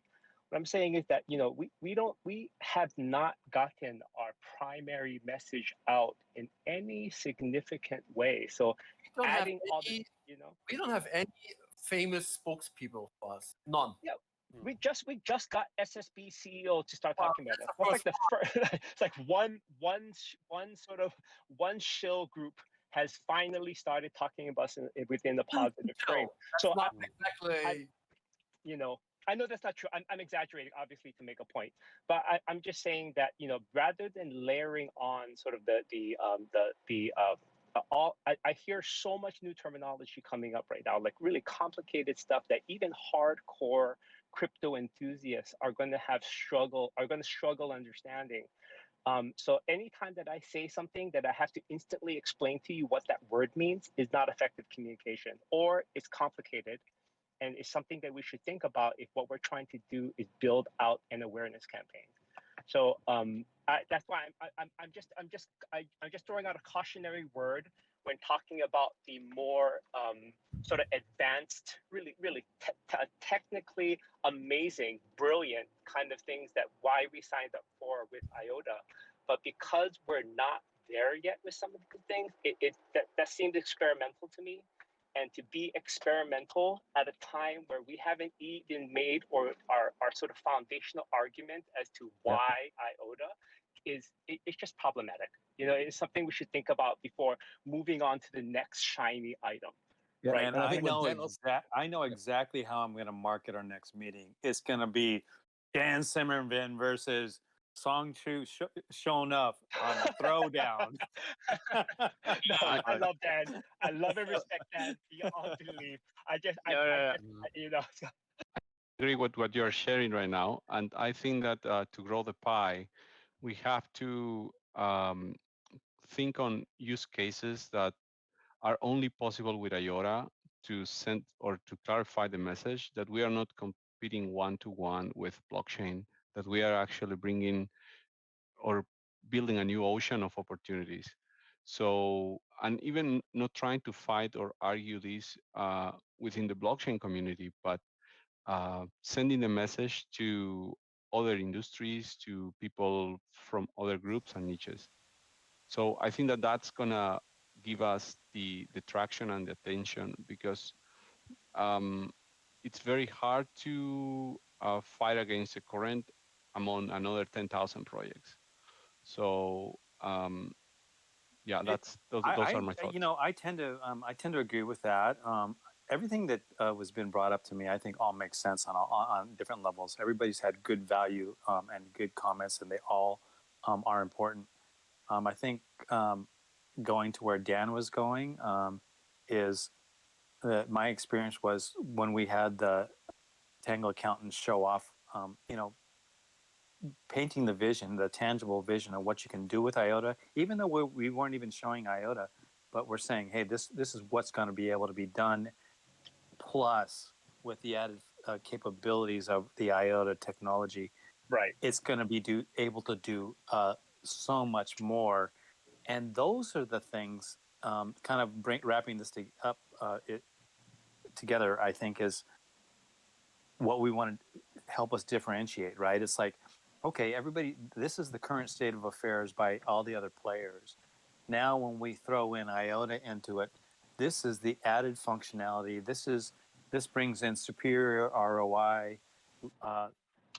What I'm saying is that, you know, we have not gotten our primary message out in any significant way. So adding all the, you know, we don't have any famous spokespeople for us. None. Yeah, we just got SSB CEO to start talking about it. That's like the first. It's like one shill group has finally started talking about us within the positive frame. So not exactly. You know, I know that's not true. I'm exaggerating, obviously, to make a point, but I'm just saying that, you know, rather than layering on sort of I hear so much new terminology coming up right now, like really complicated stuff that even hardcore crypto enthusiasts are going to struggle understanding. So anytime that I say something that I have to instantly explain to you what that word means is not effective communication, or it's complicated, and it's something that we should think about if what we're trying to do is build out an awareness campaign. So that's why I'm just throwing out a cautionary word when talking about the more sort of advanced, really technically amazing, brilliant kind of things that why we signed up for with IOTA. But because we're not there yet with some of the things, that seemed experimental to me. And to be experimental at a time where we haven't even made or our sort of foundational argument as to why IOTA it's just problematic. You know, it's something we should think about before moving on to the next shiny item. Yeah, right? and I know exactly how I'm going to market our next meeting. It's going to be Dan Simmervin versus Song Chu shown up on a throwdown. I love Dan. I love and respect Dan beyond belief. You know. I agree with what you're sharing right now, and I think that to grow the pie, we have to think on use cases that are only possible with IOTA to send or to clarify the message that we are not competing one-to-one with blockchain, that we are actually bringing or building a new ocean of opportunities. So, and even not trying to fight or argue this within the blockchain community, but sending the message to other industries, to people from other groups and niches. So I think that that's gonna give us the traction and the attention, because it's very hard to fight against the current among another 10,000 projects. So yeah, those are my thoughts. You know, I tend to agree with that. Everything that was been brought up to me, I think all makes sense on different levels. Everybody's had good value and good comments, and they all are important. I think going to where Dan was going is my experience was when we had the Tangle accountants show off, you know, painting the vision, the tangible vision of what you can do with IOTA, even though we weren't even showing IOTA, but we're saying, hey, this is what's going to be able to be done, plus with the added capabilities of the IOTA technology. Right. It's going to be able to do so much more. And those are the things, kind of wrapping this together, I think, is what we want to help us differentiate, right? It's like, okay, everybody, this is the current state of affairs by all the other players. Now, when we throw in IOTA into it, this is the added functionality. This brings in superior ROI,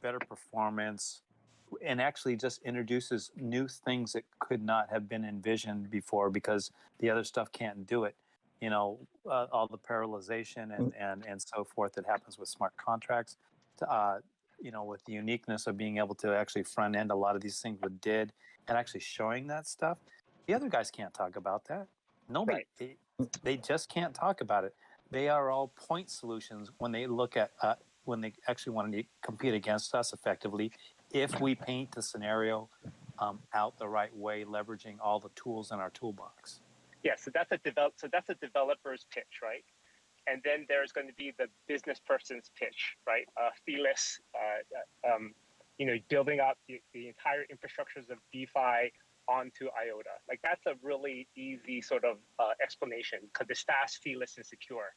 better performance, and actually just introduces new things that could not have been envisioned before because the other stuff can't do it. You know, all the parallelization and so forth that happens with smart contracts. You know, with the uniqueness of being able to actually front end a lot of these things with DID and actually showing that stuff. The other guys can't talk about that. Nobody, they just can't talk about it. They are all point solutions when they look at, when they actually want to compete against us effectively, if we paint the scenario out the right way, leveraging all the tools in our toolbox. Yeah, so that's a developer's pitch, right? and then there's going to be the business person's pitch, right? Feeless, building up the entire infrastructures of DeFi onto IOTA. Like that's a really easy sort of explanation because it's fast, feeless, and secure.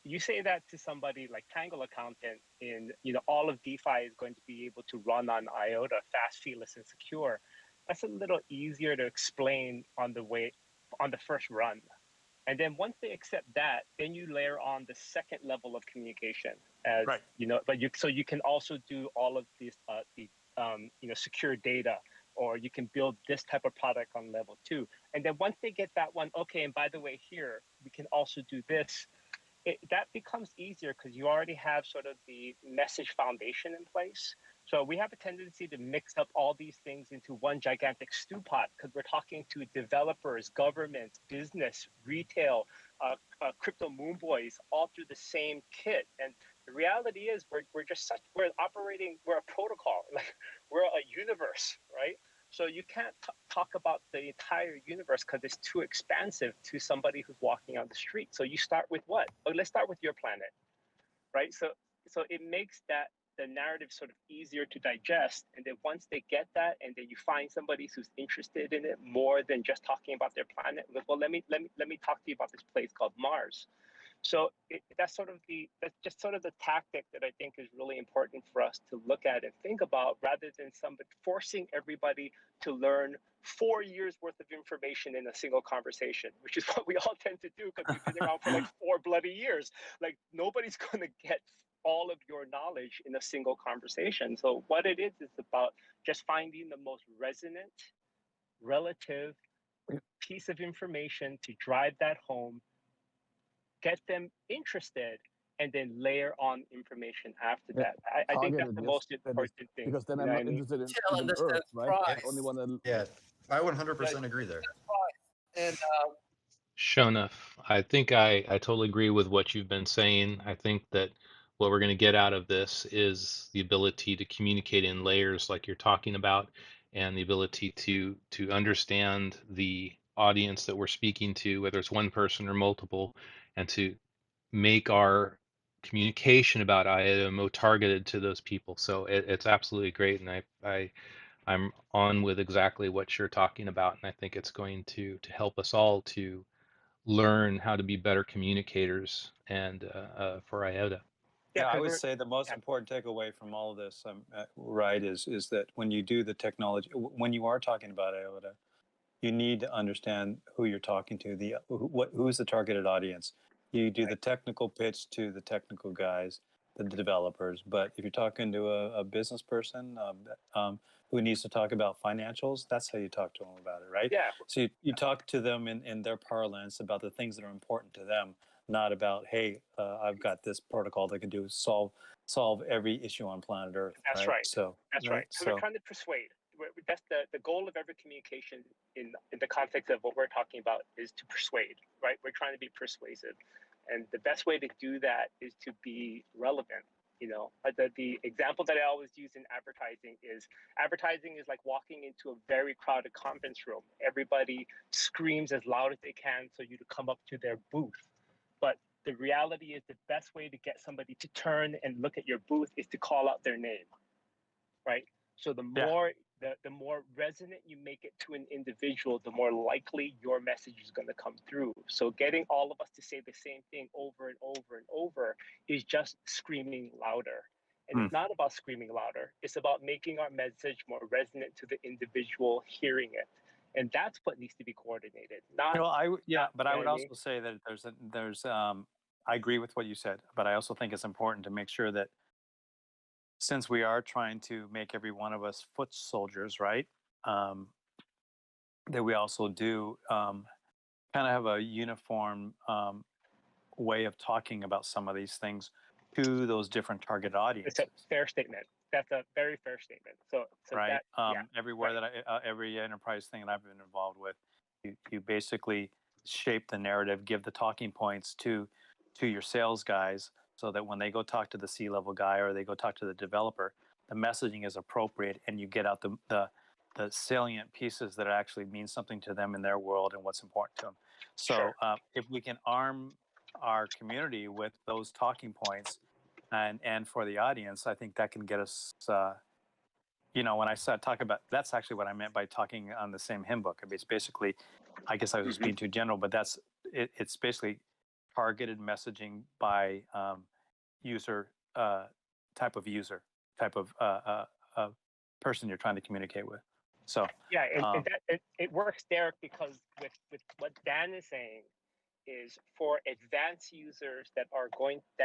You say that to somebody like Tangle accountant in, all of DeFi is going to be able to run on IOTA, fast, feeless, and secure. That's a little easier to explain on the first run. And then once they accept that, then you layer on the second level of communication as, so you can also do all of these, secure data, or you can build this type of product on level 2. And then once they get that one, okay, and by the way, here, we can also do this. That becomes easier because you already have sort of the message foundation in place. So we have a tendency to mix up all these things into one gigantic stew pot because we're talking to developers, government, business, retail, crypto moon boys, all through the same kit. And the reality is we're a protocol, like we're a universe, right? So you can't talk about the entire universe because it's too expansive to somebody who's walking on the street. So you start with what? Oh, let's start with your planet, right? So it makes the narrative sort of easier to digest. And then once they get that, and then you find somebody who's interested in it more than just talking about their planet, well, let me talk to you about this place called Mars. So that's just sort of the tactic that I think is really important for us to look at and think about, rather than somebody forcing everybody to learn 4 years worth of information in a single conversation, which is what we all tend to do because we've been around for like 4 bloody years. Like nobody's going to get all of your knowledge in a single conversation. So what it is about just finding the most resonant, relative piece of information to drive that home, get them interested, and then layer on information after that. I think that's the most important thing. Because then I'm not interested in Earth, right? I only want to. Yeah, I 100% agree there. And Shonaf, I think I totally agree with what you've been saying. I think that what we're going to get out of this is the ability to communicate in layers like you're talking about, and the ability to understand the audience that we're speaking to, whether it's one person or multiple, and to make our communication about IOTA more targeted to those people. So it's absolutely great, and I'm on with exactly what you're talking about, and I think it's going to help us all to learn how to be better communicators and for IOTA. Yeah, I would say the most important takeaway from all of this, right, is that when you do the technology, when you are talking about IOTA, you need to understand who you're talking to, who's the targeted audience. You do the technical pitch to the technical guys, the developers. But if you're talking to a business person who needs to talk about financials, that's how you talk to them about it, right? Yeah. So you talk to them in their parlance about the things that are important to them, not about, hey, I've got this protocol that can solve every issue on planet Earth. That's right. So that's right. So we're trying to persuade. That's the goal of every communication in the context of what we're talking about is to persuade, right? We're trying to be persuasive, and the best way to do that is to be relevant. The example that I always use in advertising is like walking into a very crowded conference room. Everybody screams as loud as they can so you to come up to their booth. But the reality is the best way to get somebody to turn and look at your booth is to call out their name, right? So the more resonant you make it to an individual, the more likely your message is going to come through. So getting all of us to say the same thing over and over and over is just screaming louder. And it's not about screaming louder. It's about making our message more resonant to the individual hearing it. And that's what needs to be coordinated. But I would also say that there's I agree with what you said, but I also think it's important to make sure that since we are trying to make every one of us foot soldiers, right? That we also do kind of have a uniform way of talking about some of these things to those different target audiences. It's a fair statement. That's a very fair statement. So right. Everywhere that every enterprise thing that I've been involved with, you basically shape the narrative, give the talking points to your sales guys, so that when they go talk to the C-level guy or they go talk to the developer, the messaging is appropriate, and you get out the salient pieces that actually mean something to them in their world and what's important to them. So if we can arm our community with those talking points, and for the audience, I think that can get us. When I said talk about, that's actually what I meant by talking on the same hymn book. I mean, it's basically, I guess I was being too general, but that's it. It's basically targeted messaging by user type of person you're trying to communicate with. So yeah, it works, Derek, because with what Dan is saying is for advanced users that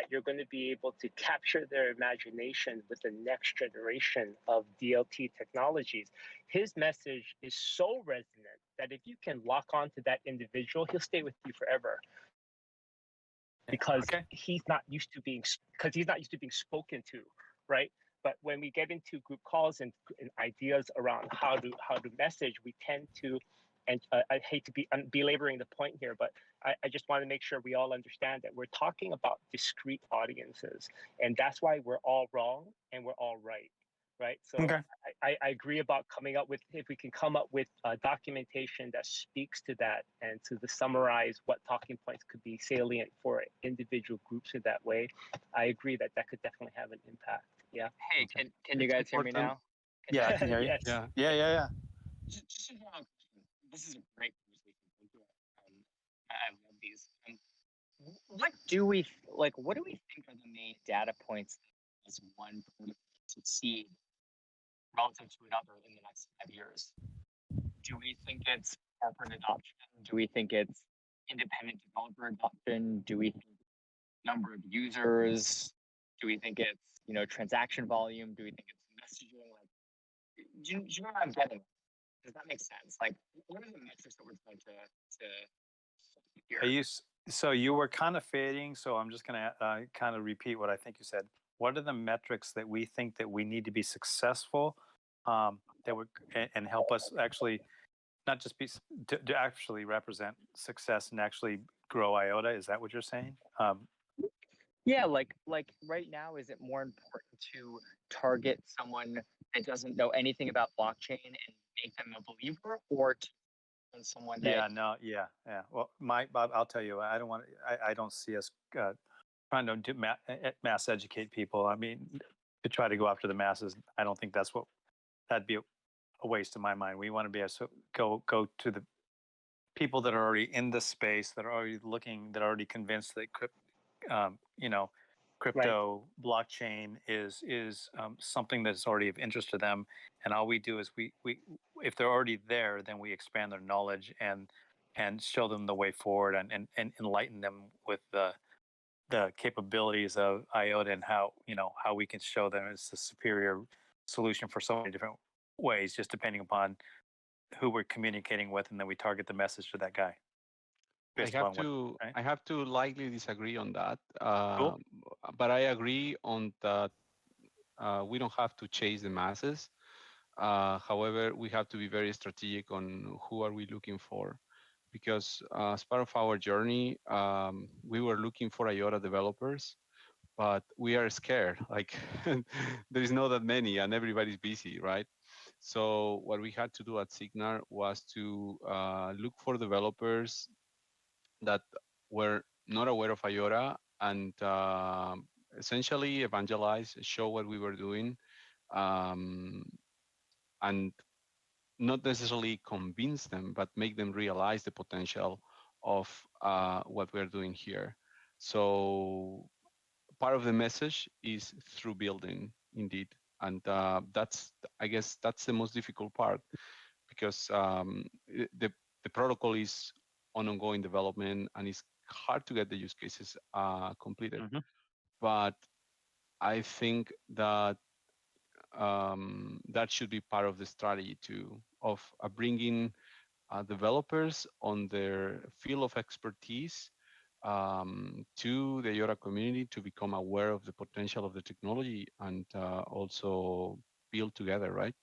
you're going to be able to capture their imagination with the next generation of DLT technologies. His message is so resonant that if you can lock on to that individual, he'll stay with you forever. Because he's not used to being spoken to, right? But when we get into group calls and ideas around how to message, we tend to, and I hate to be belaboring the point here, but I just want to make sure we all understand that we're talking about discrete audiences, and that's why we're all wrong and we're all right. Right. So I agree about coming up with, if we can come up with documentation that speaks to that and to summarize what talking points could be salient for individual groups in that way. I agree that could definitely have an impact. Yeah. Hey, can you guys hear me now? Yeah, I can hear you. Yes. Yeah. Just this is a great conversation. I love these. What do we think are the main data points as one succeed relative to another in the next 5 years? Do we think it's corporate adoption? Do we think it's independent developer adoption? Do we think number of users? Do we think it's transaction volume? Do we think it's messaging? Like, do you know what I'm getting? Does that make sense? Like, what are the metrics that we're trying to hear? So you were kind of fading, so I'm just going to kind of repeat what I think you said. What are the metrics that we think that we need to be successful, that would and help us actually not just be to actually represent success and actually grow IOTA? Is that what you're saying? Yeah, like right now, is it more important to target someone that doesn't know anything about blockchain and make them a believer, or to someone that? Yeah. Well, Bob, I'll tell you, I don't see us trying to mass educate people. I mean, to try to go after the masses, I don't think that'd be a waste in my mind. We want to be able to go to the people that are already in the space, that are already looking, that are already convinced that crypto blockchain is something that's already of interest to them, and all we do is we if they're already there, then we expand their knowledge and show them the way forward and enlighten them with the capabilities of IOTA and how we can show them it's the superior solution for so many different ways, just depending upon who we're communicating with, and then we target the message to that guy. I have to lightly disagree on that. Cool. But I agree on that. We don't have to chase the masses. However, we have to be very strategic on who are we looking for, because as part of our journey, we were looking for IOTA developers, but we are scared. Like there is not that many, and everybody's busy, right? So what we had to do at Signar was to look for developers that were not aware of IOTA and essentially evangelize, show what we were doing, and not necessarily convince them, but make them realize the potential of what we're doing here. So part of the message is through building, indeed. And I guess that's the most difficult part, because the protocol is on ongoing development and it's hard to get the use cases completed. But I think that that should be part of the strategy too, of bringing developers on their field of expertise to the IOTA community to become aware of the potential of the technology and also build together, right?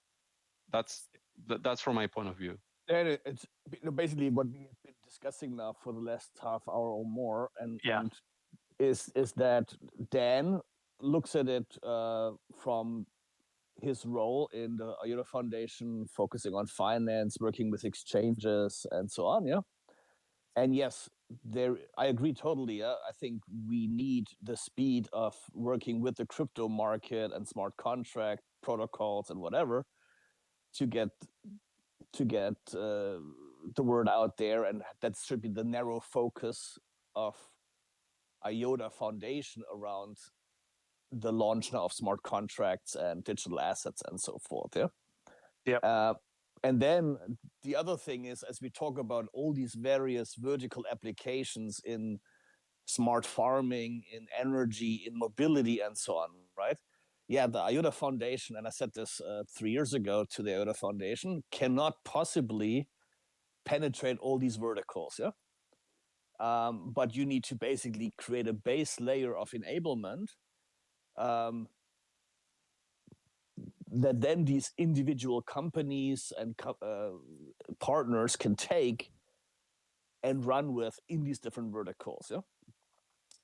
That's from my point of view. And it's basically what we have been discussing now for the last half hour or more, and is that Dan looks at it from his role in the IOTA Foundation, focusing on finance, working with exchanges, and so on. Yeah, and yes, I agree totally. I think we need the speed of working with the crypto market and smart contract protocols and whatever to get the word out there, and that should be the narrow focus of IOTA Foundation around the launch now of smart contracts and digital assets and so forth. And then the other thing is, as we talk about all these various vertical applications in smart farming, in energy, in mobility, and so on, right? Yeah, the IOTA Foundation, and I said this 3 years ago to the IOTA Foundation, cannot possibly penetrate all these verticals, but you need to basically create a base layer of enablement that then these individual companies and partners can take and run with in these different verticals,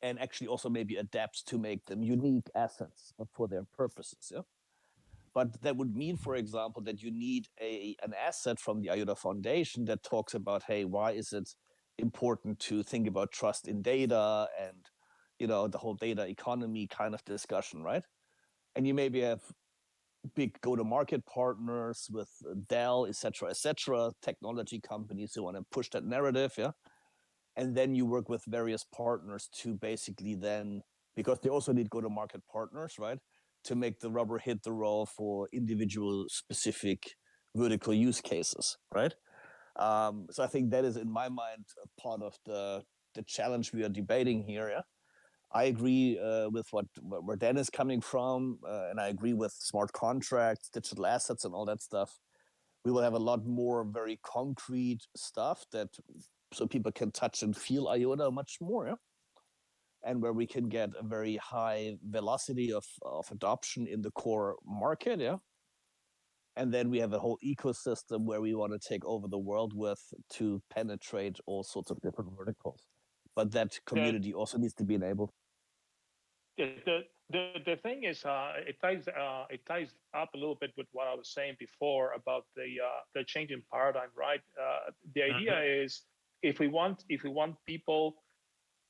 and actually also maybe adapts to make them unique assets for their purposes, But that would mean, for example, that you need an asset from the IOTA Foundation that talks about, hey, why is it important to think about trust in data and, the whole data economy kind of discussion, right? And you maybe have big go-to-market partners with Dell, et cetera, technology companies who want to push that narrative, And then you work with various partners to basically then, because they also need go-to-market partners, right? To make the rubber hit the road for individual specific vertical use cases, right? So I think that is, in my mind, a part of the challenge we are debating here, I agree with where Dan is coming from, and I agree with smart contracts, digital assets, and all that stuff. We will have a lot more very concrete stuff so people can touch and feel IOTA much more, and where we can get a very high velocity of adoption in the core market, And then we have a whole ecosystem where we want to take over the world with to penetrate all sorts of different verticals. But that community also needs to be enabled. The thing is, it ties up a little bit with what I was saying before about the change in paradigm, right? The idea is, if we want people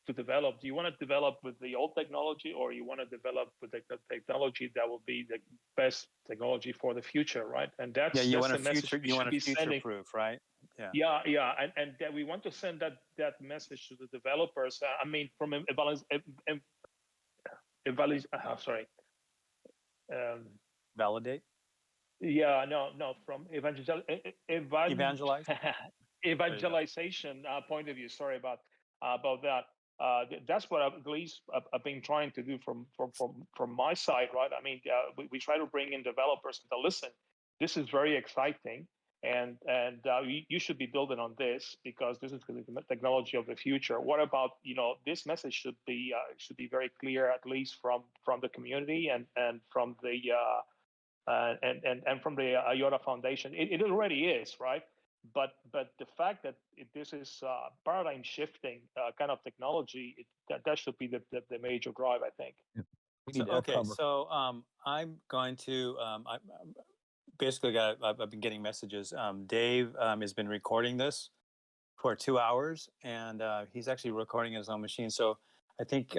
to develop, do you want to develop with the old technology, or you want to develop with the technology that will be the best technology for the future, right? And that's you that's want the message we should be sending. Proof, right? Yeah, and that we want to send that message to the developers. I mean, from validate. Yeah, no, from evangelize. Evangelization point of view. Sorry about that. That's what at least I've been trying to do from my side, right? I mean, we try to bring in developers to listen. This is very exciting, and you should be building on this, because this is the technology of the future. What about, this message should be very clear, at least from the community and from the and from the IOTA Foundation. It already is, right? But the fact that this is paradigm shifting kind of technology, that should be the major drive, I think. So I'm going to basically I've been getting messages. Dave has been recording this for 2 hours, and he's actually recording his own machine. So I think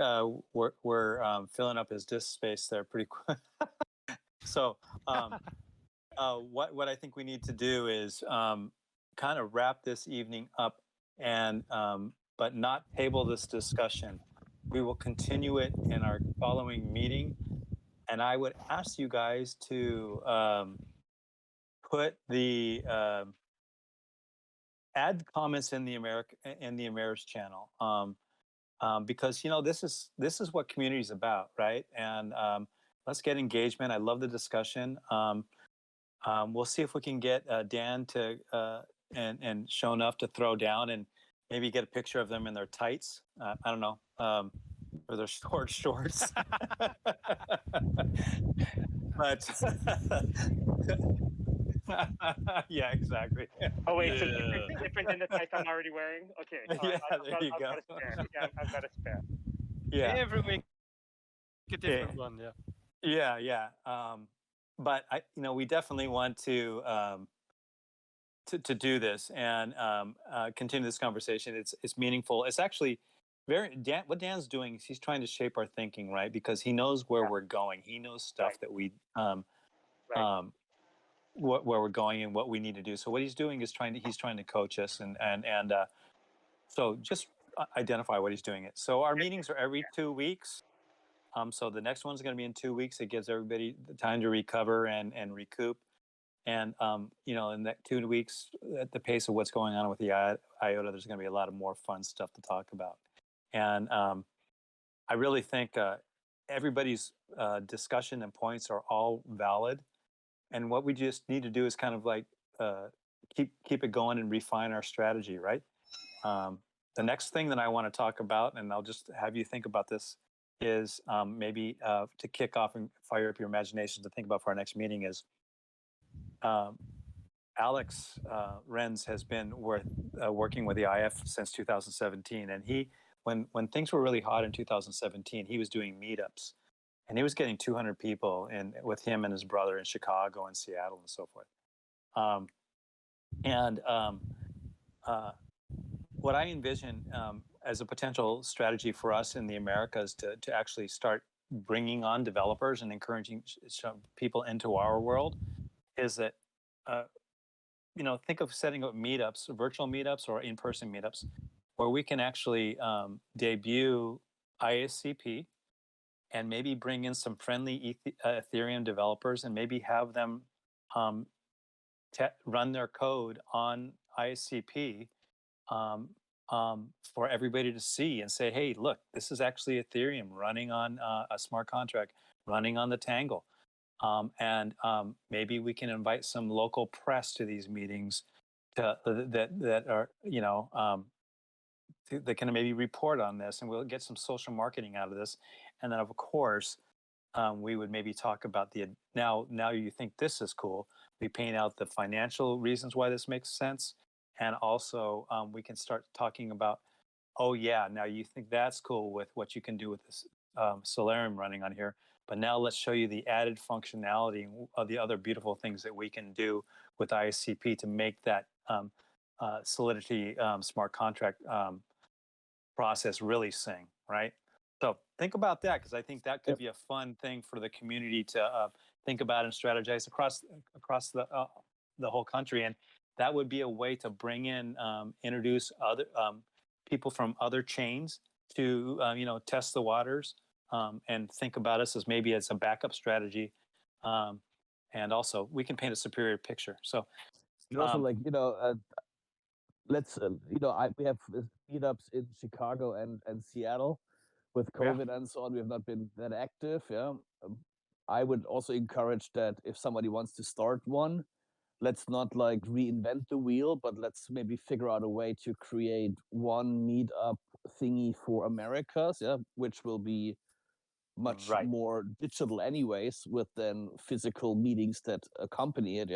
we're filling up his disk space there pretty quick. So what I think we need to do is kind of wrap this evening up, and but not table this discussion. We will continue it in our following meeting, and I would ask you guys to put the add comments in the Ameris channel, because this is what community is about, right? And let's get engagement. I love the discussion. We'll see if we can get Dan to and show enough to throw down, and maybe get a picture of them in their tights. I don't know, or their shorts. But yeah, exactly. Oh wait, so different than the tights I'm already wearing. Okay, yeah, there you go. I've got a spare. Yeah, I've got a spare. Yeah, every week a different one. Yeah. But we definitely want to to do this and continue this conversation. It's meaningful. It's actually what Dan's doing is he's trying to shape our thinking, right? Because he knows where we're going. He knows stuff that we where we're going and what we need to do. So what he's doing is he's trying to coach us and so just identify what he's doing. So our meetings are every 2 weeks. So the next one's going to be in 2 weeks. It gives everybody the time to recover and recoup. And in that 2 weeks, at the pace of what's going on with the IOTA, there's going to be a lot of more fun stuff to talk about. And I really think everybody's discussion and points are all valid. And what we just need to do is kind of like keep it going and refine our strategy, right? The next thing that I want to talk about, and I'll just have you think about this, is maybe to kick off and fire up your imagination to think about for our next meeting is Alex Renz has been working with the IF since 2017, and when things were really hot in 2017, he was doing meetups, and he was getting 200 people with him and his brother in Chicago and Seattle and so forth. What I envision as a potential strategy for us in the Americas to actually start bringing on developers and encouraging people into our world is that, think of setting up meetups, virtual meetups or in-person meetups, where we can actually debut ISCP and maybe bring in some friendly Ethereum developers and maybe have them run their code on ISCP for everybody to see and say, hey, look, this is actually Ethereum running on a smart contract, running on the Tangle. Maybe we can invite some local press to these meetings that are, that can maybe report on this, and we'll get some social marketing out of this. And then, of course, we would maybe talk about now you think this is cool. We paint out the financial reasons why this makes sense. And also we can start talking about, oh yeah, now you think that's cool with what you can do with this Solarium running on here. But now let's show you the added functionality of the other beautiful things that we can do with ISCP to make that Solidity smart contract process really sing, right? So think about that, because I think that could be a fun thing for the community to think about and strategize across the whole country. And that would be a way to bring in, introduce other people from other chains to, test the waters and think about us as maybe as a backup strategy. And also, we can paint a superior picture. So, also let's we have meetups in Chicago and Seattle. With COVID and so on, we have not been that active. I would also encourage that if somebody wants to start one, let's not like reinvent the wheel, but let's maybe figure out a way to create one meetup thingy for Americas, which will be much more digital anyways, with then physical meetings that accompany it,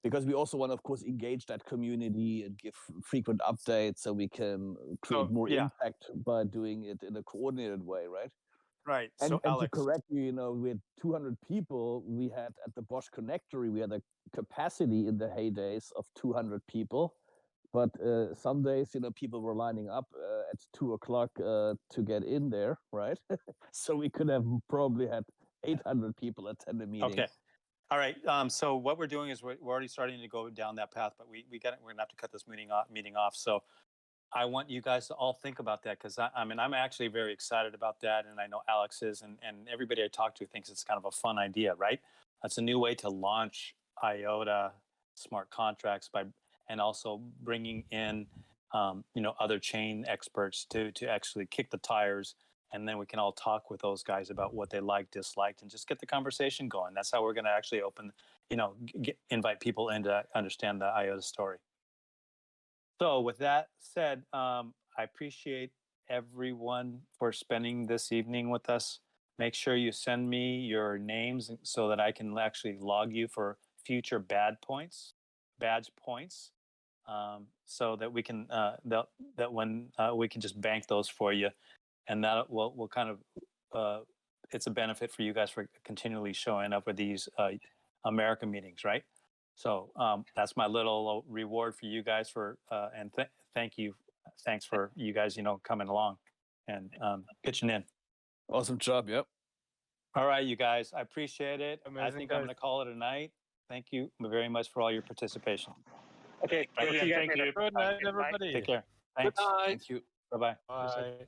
because we also want to, of course, engage that community and give frequent updates so we can create more impact by doing it in a coordinated way, right? Right. And, so, Alex, to correct you, with 200 people, we had at the Bosch Connectory, we had a capacity in the heydays of 200 people. But some days, people were lining up at 2 o'clock to get in there, right? So we could have probably had 800 people attend the meeting. Okay. All right. So what we're doing is we're already starting to go down that path, but we're gonna have to cut this meeting off. So I want you guys to all think about that, because I'm actually very excited about that, and I know Alex is, and everybody I talk to thinks it's kind of a fun idea, right? That's a new way to launch IOTA smart contracts and also bringing in other chain experts to actually kick the tires. And then we can all talk with those guys about what they liked, disliked, and just get the conversation going. That's how we're going to actually invite people in to understand the IOTA story. So with that said, I appreciate everyone for spending this evening with us. Make sure you send me your names so that I can actually log you for future badge points, so that we can we can just bank those for you. And that will kind of, it's a benefit for you guys for continually showing up with these American meetings, right? So that's my little reward for you guys and thanks for you guys, coming along and pitching in. Awesome job. Yep. All right, you guys, I appreciate it. Amazing, I think I'm going to call it a night. Thank you very much for all your participation. Okay, Thank you. Good night, everybody. Take care. Thanks. Good night. Thank you. Bye-bye. Bye.